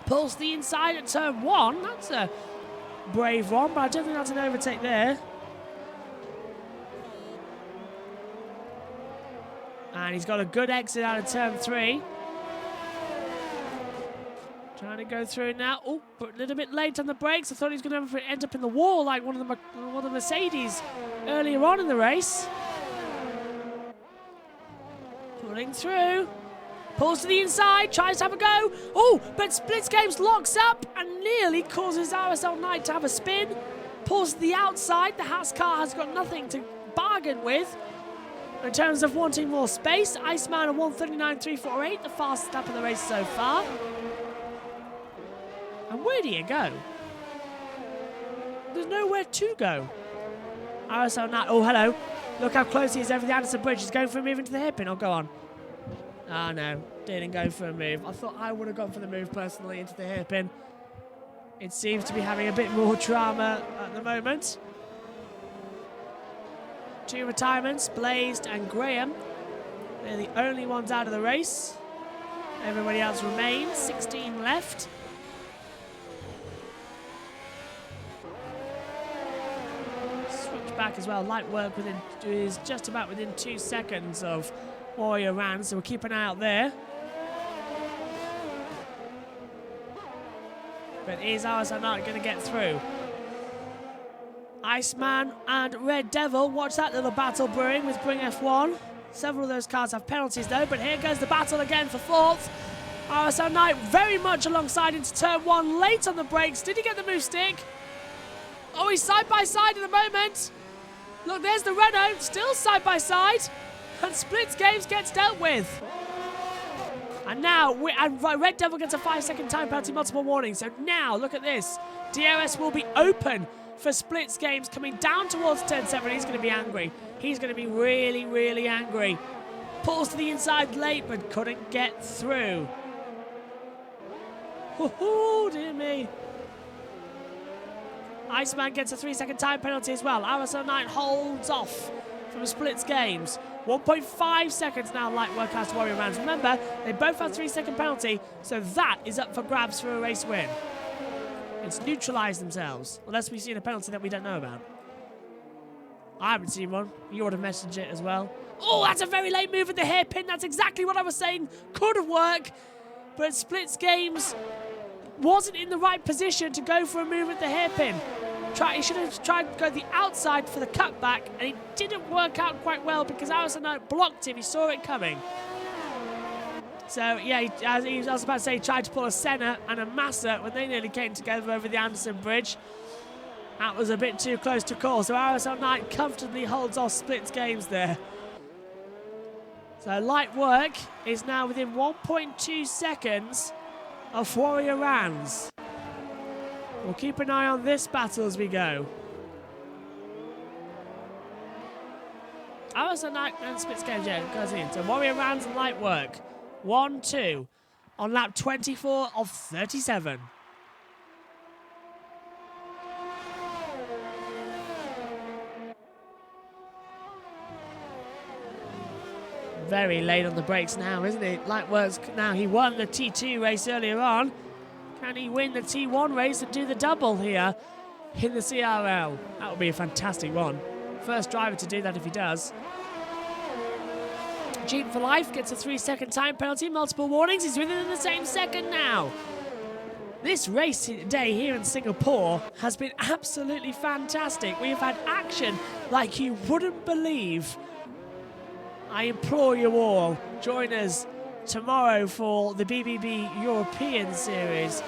Pulls the inside at turn 1. That's a brave one, but I don't think that's an overtake there. And he's got a good exit out of turn 3. Trying to go through now. Oh, but a little bit late on the brakes. I thought he was going to end up in the wall like one of the Mercedes earlier on in the race. Pulling through. Pulls to the inside. Tries to have a go. Oh, but Splits Games locks up and nearly causes RSL Knight to have a spin. Pulls to the outside. The Haas car has got nothing to bargain with. In terms of wanting more space, Iceman at 1:39.348, the fastest lap of the race so far. And where do you go? There's nowhere to go. RSL Nat. Oh, hello. Look how close he is over the Anderson Bridge. He's going for a move into the hairpin. Oh, go on. Oh, no. Didn't go for a move. I thought I would have gone for the move personally into the hairpin. It seems to be having a bit more drama at the moment. 2 retirements, Blazed and Graham. They're the only ones out of the race. Everybody else remains. 16 left. Switch back as well. Light work is just about within 2 seconds of Warrior Ran, so we'll keep an eye out there. But is RSL Knight going to get through? Iceman and Red Devil. Watch that little battle brewing with Bring F1. Several of those cars have penalties though, but here goes the battle again for 4th. RSL Knight very much alongside into turn 1, late on the brakes. Did he get the move stick? Oh, he's side by side at the moment. Look, there's the Renault, still side by side. And Splits Games gets dealt with. And now, Red Devil gets a 5-second time penalty, multiple warnings. So now, look at this. DRS will be open for Splits Games coming down towards turn 7. He's going to be angry. He's going to be really, really angry. Pulls to the inside late, but couldn't get through. Oh, dear me. Iceman gets a 3-second time penalty as well. RSL Knight holds off from Splits Games. 1.5 seconds now, Light Work has to Warrior Rans. Remember, they both have 3-second penalty, so that is up for grabs for a race win. It's neutralised themselves, unless we've seen a penalty that we don't know about. I haven't seen one. You would have messaged it as well. Oh, that's a very late move at the hairpin. That's exactly what I was saying. Could have worked, but Splits Games wasn't in the right position to go for a move at the hairpin. He should have tried to go the outside for the cutback, and it didn't work out quite well because RSL Knight blocked him. He saw it coming. So, yeah, I was about to say he tried to pull a Senna and a Massa when they nearly came together over the Anderson Bridge. That was a bit too close to call. So RSL Knight comfortably holds off Splits Games there. So Light Work is now within 1.2 seconds of Warrior Rans. We'll keep an eye on this battle as we go. RSL Knight and Splits Games, yeah, goes in. So Warrior Rans and Light Work. 1-2 on lap 24 of 37. Very late on the brakes now, isn't it? Lightworks now, he won the T2 race earlier on. Can he win the T1 race and do the double here in the CRL? That would be a fantastic one. First driver to do that if he does. Gene for Life gets a 3-second time penalty, multiple warnings. He's within the same second now. This race day here in Singapore has been absolutely fantastic. We have had action like you wouldn't believe. I implore you all, join us tomorrow for the BBB European Series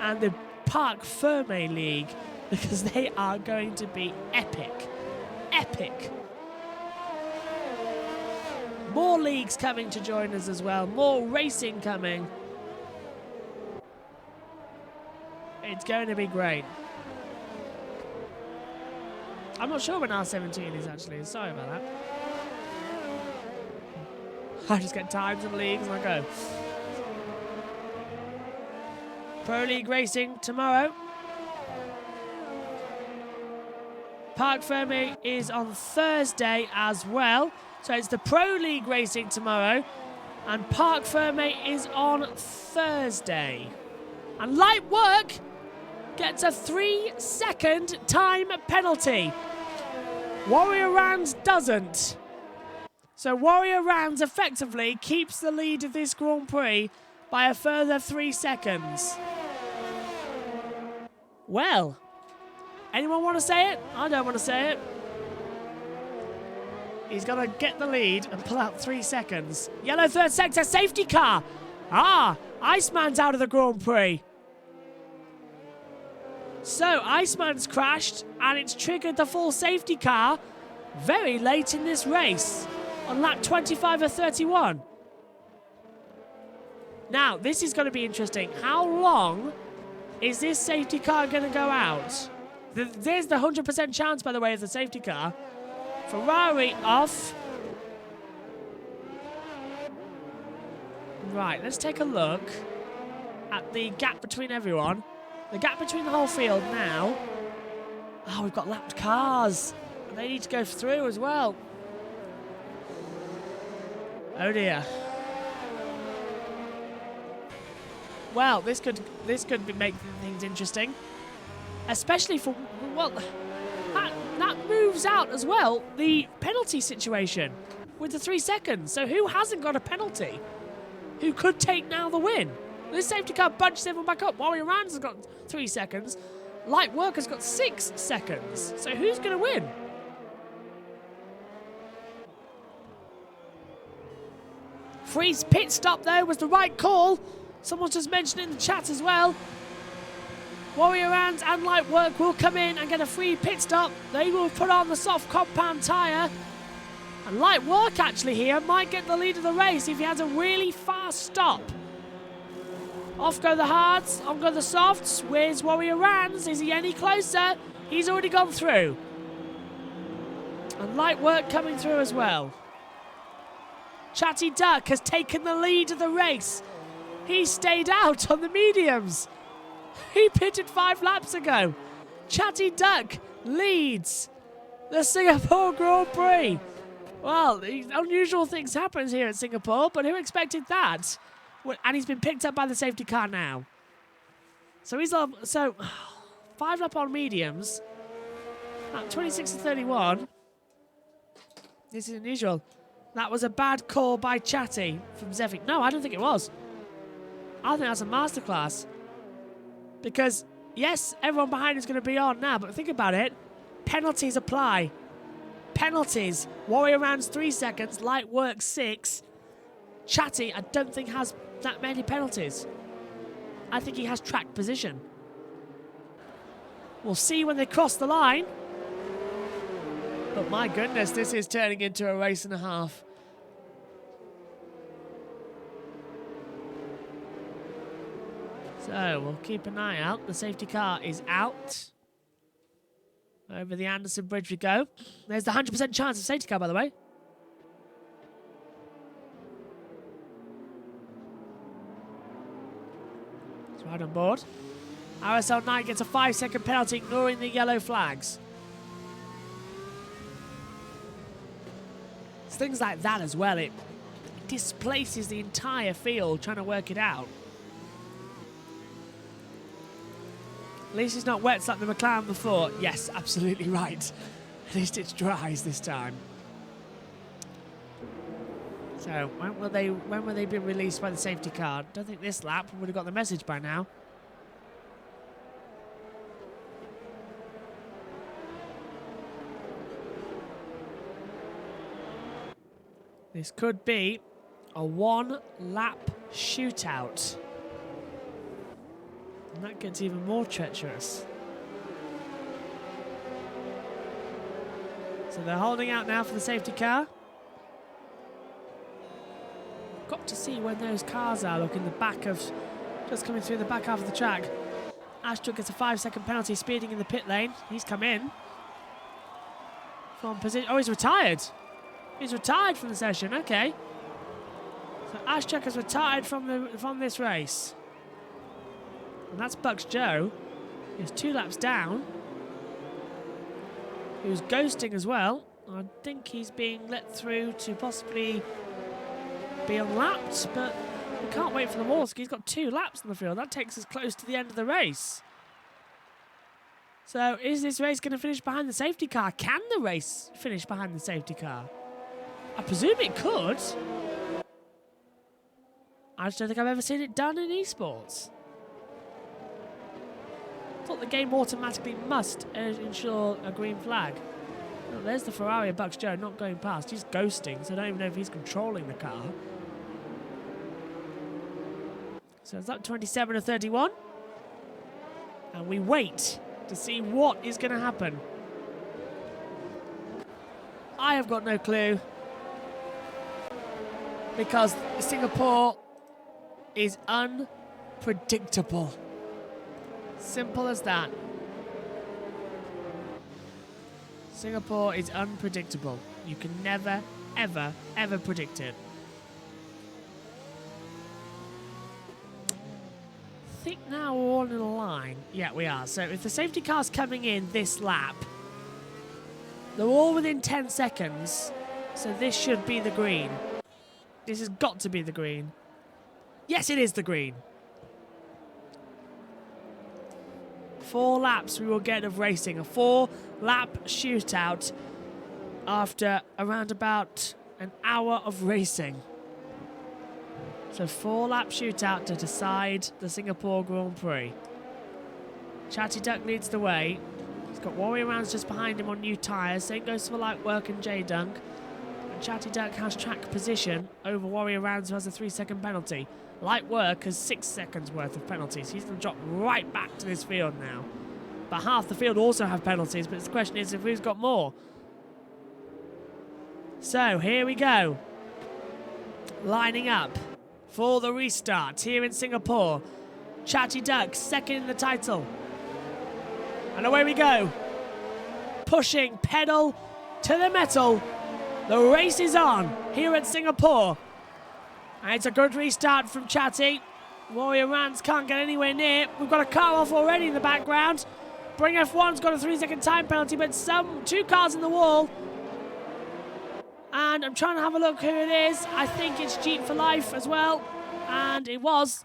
and the Parc Ferme League, because they are going to be epic. Epic. More leagues coming to join us as well. More racing coming. It's going to be great. I'm not sure when R17 is actually. Sorry about that. I just get times and leagues and I go. Pro League racing tomorrow. Parc Ferme is on Thursday as well. So it's the Pro League racing tomorrow. And Parc Ferme is on Thursday. And Light Work gets a 3-second time penalty. Warrior Rans doesn't. So Warrior Rans effectively keeps the lead of this Grand Prix by a further 3 seconds. Well, anyone want to say it? I don't want to say it. He's going to get the lead and pull out 3 seconds. Yellow third sector safety car. Iceman's out of the Grand Prix. So Iceman's crashed and it's triggered the full safety car very late in this race. On lap 25 of 31. Now, this is going to be interesting. How long Is this safety car going to go out? There's the 100% chance, by the way, of the safety car. Ferrari off. Right, let's take a look at the gap between everyone. The gap between the whole field now. Oh, we've got lapped cars. And they need to go through as well. Oh dear. Well, this could make things interesting. Especially for, well, that moves out as well the penalty situation with the 3 seconds. So who hasn't got a penalty? Who could take now the win? This safety car bunches everyone back up. Warrior Rans has got 3 seconds. Light Work has got 6 seconds. So who's going to win? Freeze pit stop, though, was the right call. Someone's just mentioned it in the chat as well. Warrior Rans and Light Work will come in and get a free pit stop. They will put on the soft compound tyre. And Light Work actually here might get the lead of the race if he has a really fast stop. Off go the hards, on go the softs. Where's Warrior Rans? Is he any closer? He's already gone through. And Light Work coming through as well. Chatty Duck has taken the lead of the race. He stayed out on the mediums. He pitted 5 laps ago. Chatty Duck leads the Singapore Grand Prix. Well, unusual things happen here at Singapore, but who expected that? And he's been picked up by the safety car now. So he's 5 lap on mediums. At 26 to 31. This is unusual. That was a bad call by Chatty from Zevik. No, I don't think it was. I think that's a masterclass. Because, yes, everyone behind is going to be on now, but think about it. Penalties apply. Penalties. Warrior Rans 3 seconds, Light Work 6. Chatty, I don't think has that many penalties. I think he has track position. We'll see when they cross the line. But my goodness, this is turning into a race and a half. So, we'll keep an eye out. The safety car is out. Over the Anderson Bridge we go. There's the 100% chance of safety car, by the way. It's right on board. RSL 9 gets a 5-second penalty, ignoring the yellow flags. It's things like that as well. It displaces the entire field trying to work it out. At least it's not wet like the McLaren before. Yes, absolutely right. At least it's dries this time. So, when will they be released by the safety car? Don't think this lap. We would have got the message by now. This could be a 1-lap shootout. And that gets even more treacherous. So they're holding out now for the safety car. Got to see when those cars are. Look in the back of, just coming through the back half of the track. Ashton gets a 5-second penalty speeding in the pit lane. He's come in. From position. Oh, he's retired. He's retired from the session. Okay. So Ashchuk has retired from this race. And that's Bucks Joe. He's 2 laps down. He was ghosting as well. I think he's being let through to possibly be unlapped, but we can't wait for the Warski. He's got 2 laps in the field. That takes us close to the end of the race. So is this race going to finish behind the safety car? Can the race finish behind the safety car? I presume it could. I just don't think I've ever seen it done in esports. I thought the game automatically must ensure a green flag. Oh, there's the Ferrari of Bucks Joe not going past. He's ghosting, so I don't even know if he's controlling the car. So it's up 27 to 31. And we wait to see what is going to happen. I have got no clue. Because Singapore is unpredictable. Simple as that. Singapore is unpredictable. You can never, ever, ever predict it. I think now we're all in a line. Yeah, we are. So if the safety car's coming in this lap, they're all within 10 seconds. So this should be the green. This has got to be the green. Yes, it is the green. 4 laps we will get of racing. A 4-lap shootout after around about an hour of racing. So 4-lap shootout to decide the Singapore Grand Prix. Chatty Duck leads the way. He's got Warrior Rounds just behind him on new tyres. Same goes for Light Work and J-Dunk. And Chatty Duck has track position over Warrior Rounds, who has a 3-second penalty. Light Work has 6 seconds worth of penalties. He's going to drop right back to this field now. But half the field also have penalties, but the question is if who's got more. So here we go. Lining up for the restart here in Singapore. Chatty Duck second in the title. And away we go. Pushing pedal to the metal. The race is on here at Singapore. And it's a good restart from Chatty. Warrior Rans can't get anywhere near. We've got a car off already in the background. Bring F1's got a 3-second time penalty, but 2 cars in the wall. And I'm trying to have a look who it is. I think it's Jeep for Life as well. And it was.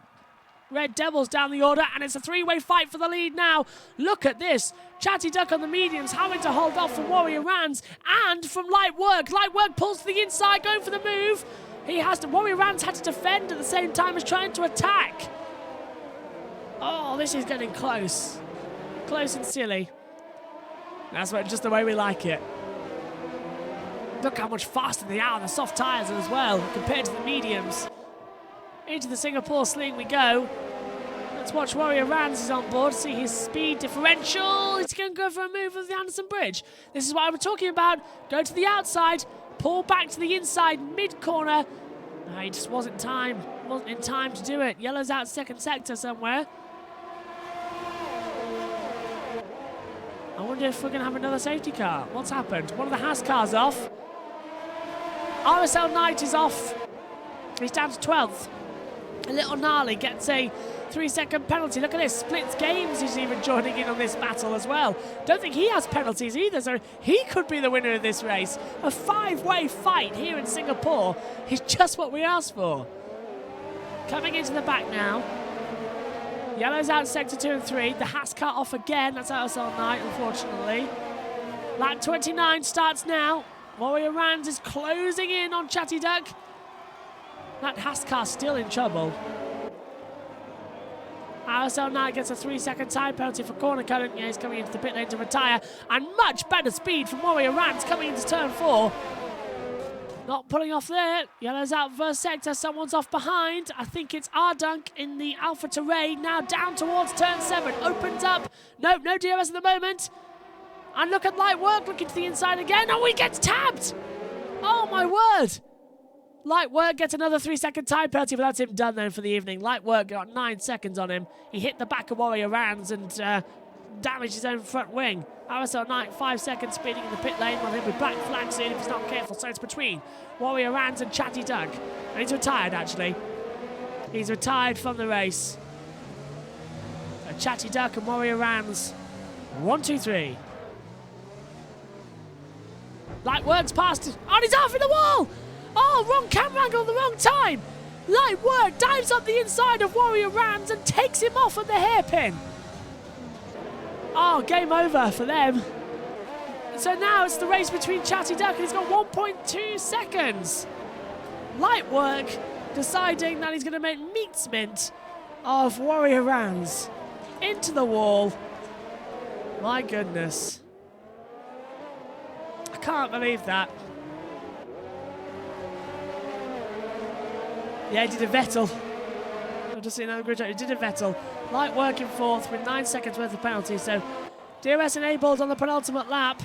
Red Devils down the order, and it's a 3-way fight for the lead now. Look at this. Chatty Duck on the mediums having to hold off from Warrior Rans and from Light Work. Light Work pulls to the inside, going for the move. Warrior Rans had to defend at the same time as trying to attack. Oh, this is getting close. Close and silly. That's just the way we like it. Look how much faster they are on the soft tyres as well compared to the mediums. Into the Singapore sling we go. Let's watch Warrior Rans is on board, see his speed differential. He's going to go for a move of the Anderson Bridge. This is what I'm talking about. Go to the outside, pull back to the inside, mid-corner. No, he just wasn't in time to do it. Yellow's out second sector somewhere. I wonder if we're going to have another safety car. What's happened? One of the Haas cars off. RSL Knight is off. He's down to 12th. A little gnarly gets a 3-second penalty. Look at this. Splits Games is even joining in on this battle as well. Don't think he has penalties either, so he could be the winner of this race. A 5-way fight here in Singapore is just what we asked for. Coming into the back now. Yellow's out sector 2 and 3. The Haas car off again. That's RSL Knight, unfortunately. Lap 29 starts now. Warrior Rans is closing in on Chatty Duck. That Haas car still in trouble. RSL Knight gets a 3-second time penalty for corner cutting. Yeah, he's coming into the pit lane to retire. And much better speed from Warrior Rans coming into turn 4. Not pulling off there. Yellow's out first sector. Someone's off behind. I think it's Ardunk in the Alpha Terrain. Now down towards turn 7. Opens up. Nope, no DRS at the moment. And look at Light Work looking to the inside again. Oh, he gets tapped. Oh, my word. Light Work gets another 3-second time penalty, but that's him done then for the evening. Light Work got 9 seconds on him. He hit the back of Warrior Rans and damaged his own front wing. RSL Knight 5 seconds speeding in the pit lane. Well, he'll be black flag soon if he's not careful. So it's between Warrior Rans and Chatty Duck. And he's retired, actually. He's retired from the race. So Chatty Duck and Warrior Rans. 1, 2, 3. Light Work's past it. Oh, and he's off in the wall! Oh, wrong camera angle at the wrong time. Light Work dives up the inside of Warrior Rans and takes him off at the hairpin. Oh, game over for them. So now it's the race between Chatty Duck and he's got 1.2 seconds. Light Work deciding that he's going to make meat's mint of Warrior Rans. Into the wall. My goodness. I can't believe that. Yeah, he did a Vettel. I've just seen another good job. He did a Vettel. Light Work in 4th with 9 seconds worth of penalty. So DRS enabled on the penultimate lap.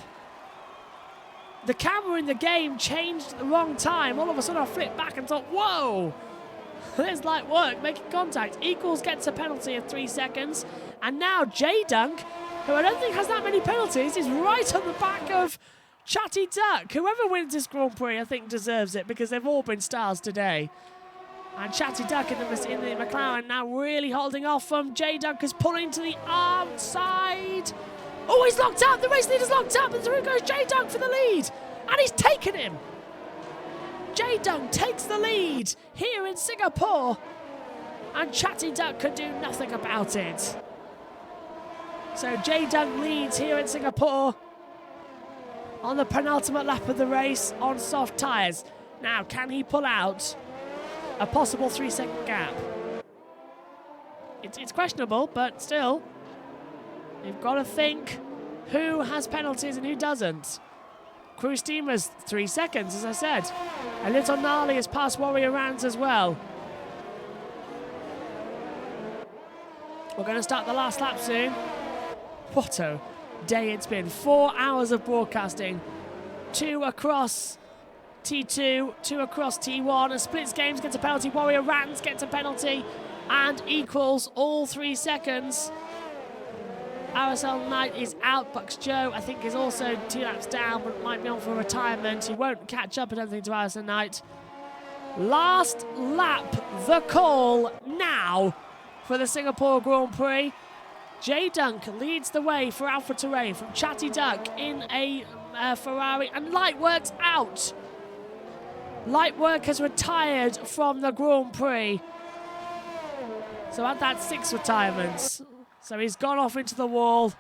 The camera in the game changed at the wrong time. All of a sudden I flipped back and thought, whoa! There's Light Work making contact. Equals gets a penalty of 3 seconds. And now J Dunk, who I don't think has that many penalties, is right on the back of Chatty Duck. Whoever wins this Grand Prix, I think, deserves it because they've all been stars today. And Chatty Duck in the McLaren now really holding off from J Dunk, is pulling to the outside. Oh, he's locked up. The race leader's locked up, and through goes J Dunk for the lead. And he's taken him. J Dunk takes the lead here in Singapore. And Chatty Duck could do nothing about it. So J Dunk leads here in Singapore on the penultimate lap of the race on soft tyres. Now, can he pull out a possible 3-second gap? It's questionable, but still, you've got to think who has penalties and who doesn't. Crew Steamers, 3 seconds, as I said. A little gnarly has passed Warrior Rands as well. We're going to start the last lap soon. What a day it's been. 4 hours of broadcasting. 2 across T2, 2 across T1. A splits games gets a penalty. Warrior Rands gets a penalty and equals all 3 seconds. RSL Knight is out. Bucks Joe, I think, is also 2 laps down, but might be on for retirement. He won't catch up, I don't think, to RSL Knight. Last lap, the call now for the Singapore Grand Prix. J Dunk leads the way for Alpha Terrain from Chatty Duck in a Ferrari, and Lightwork's out. Lightwork has retired from the Grand Prix. So at that 6 retirements. So he's gone off into the wall.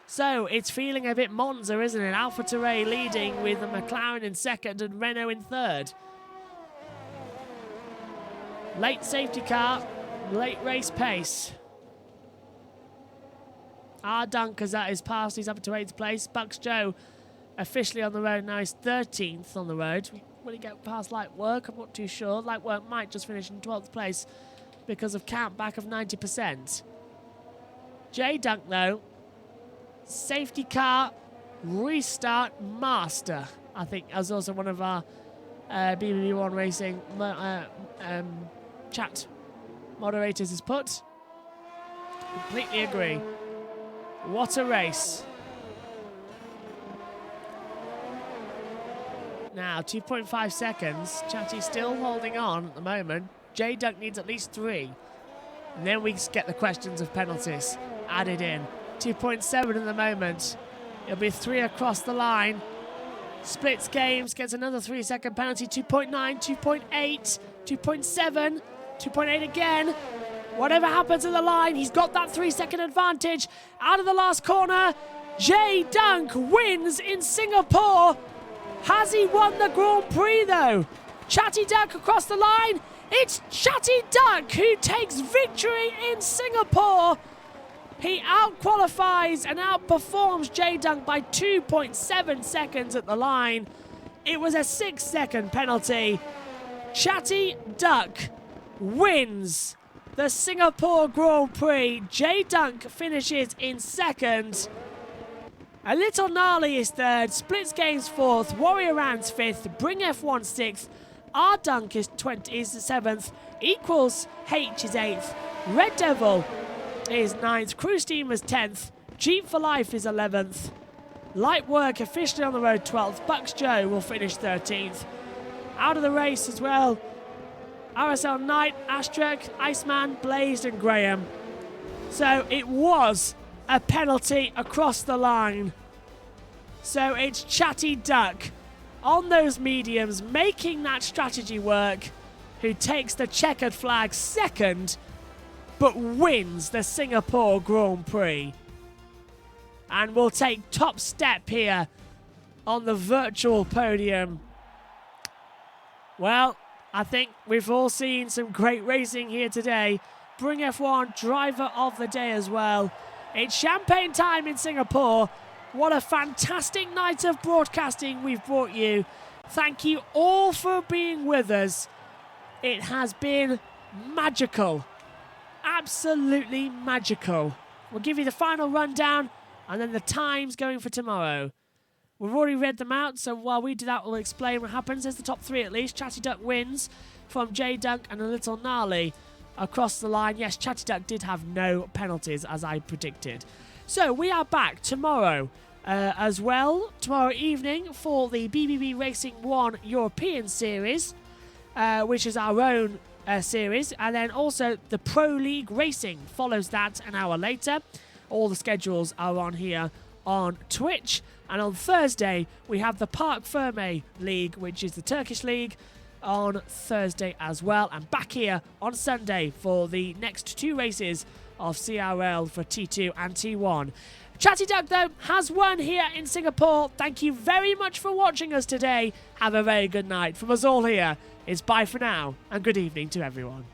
So it's feeling a bit Monza, isn't it? Alpha Terrain leading with the McLaren in second and Renault in third. Late safety car, late race pace. R Dunk is at his pass, he's up to 8th place. Bucks Joe officially on the road now, he's 13th on the road. Will he get past Lightwork? I'm not too sure. Lightwork might just finish in 12th place because of count back of 90%. J Dunk though, safety car, restart master, I think, as also one of our BBB1 Racing chat moderators has put. Completely agree. What a race. Now, 2.5 seconds. Chatty still holding on at the moment. J Dunk needs at least 3. And then we get the questions of penalties added in. 2.7 at the moment. It'll be 3 across the line. Splits games, gets another 3-second penalty. 2.9, 2.8, 2.7, 2.8 again. Whatever happens at the line, he's got that 3-second advantage. Out of the last corner, J Dunk wins in Singapore. Has he won the Grand Prix though? Chatty Duck across the line. It's Chatty Duck who takes victory in Singapore. He out-qualifies and outperforms J Dunk by 2.7 seconds at the line. It was a 6-second penalty. Chatty Duck wins the Singapore Grand Prix. J Dunk finishes in second. A Little Gnarly is third. Splits Games fourth. Warrior Rands fifth. Bring F1 sixth. R Dunk is 7th. Equals H is 8th. Red Devil is 9th. Crew Steamers 10th. Jeep for Life is 11th. Lightwork officially on the road 12th. Bucks Joe will finish 13th. Out of the race as well, RSL Knight, Astruc, Iceman, Blazed and Graham. So it was a penalty across the line. So it's Chatty Duck on those mediums, making that strategy work, who takes the checkered flag second, but wins the Singapore Grand Prix. And will take top step here on the virtual podium. Well, I think we've all seen some great racing here today. Bring F1 driver of the day as well. It's champagne time in Singapore. What a fantastic night of broadcasting we've brought you. Thank you all for being with us. It has been magical. Absolutely magical. We'll give you the final rundown and then the times going for tomorrow. We've already read them out, so while we do that, we'll explain what happens. There's the top 3 at least. Chatty Duck wins from J Dunk and A Little Gnarly. across the line. Yes, Chatty Duck did have no penalties, as I predicted. So we are back tomorrow as well, tomorrow evening, for the BBB Racing 1 European Series, which is our own series, and then also the Pro League Racing follows that an hour later. All the schedules are on here on Twitch, and on Thursday we have the Park Ferme League, which is the Turkish league, on Thursday as well, and back here on Sunday for the next 2 races of CRL for T2 and T1. Chatty Duck, though, has won here in Singapore. Thank you very much for watching us today. Have a very good night. From us all here, it's bye for now, and good evening to everyone.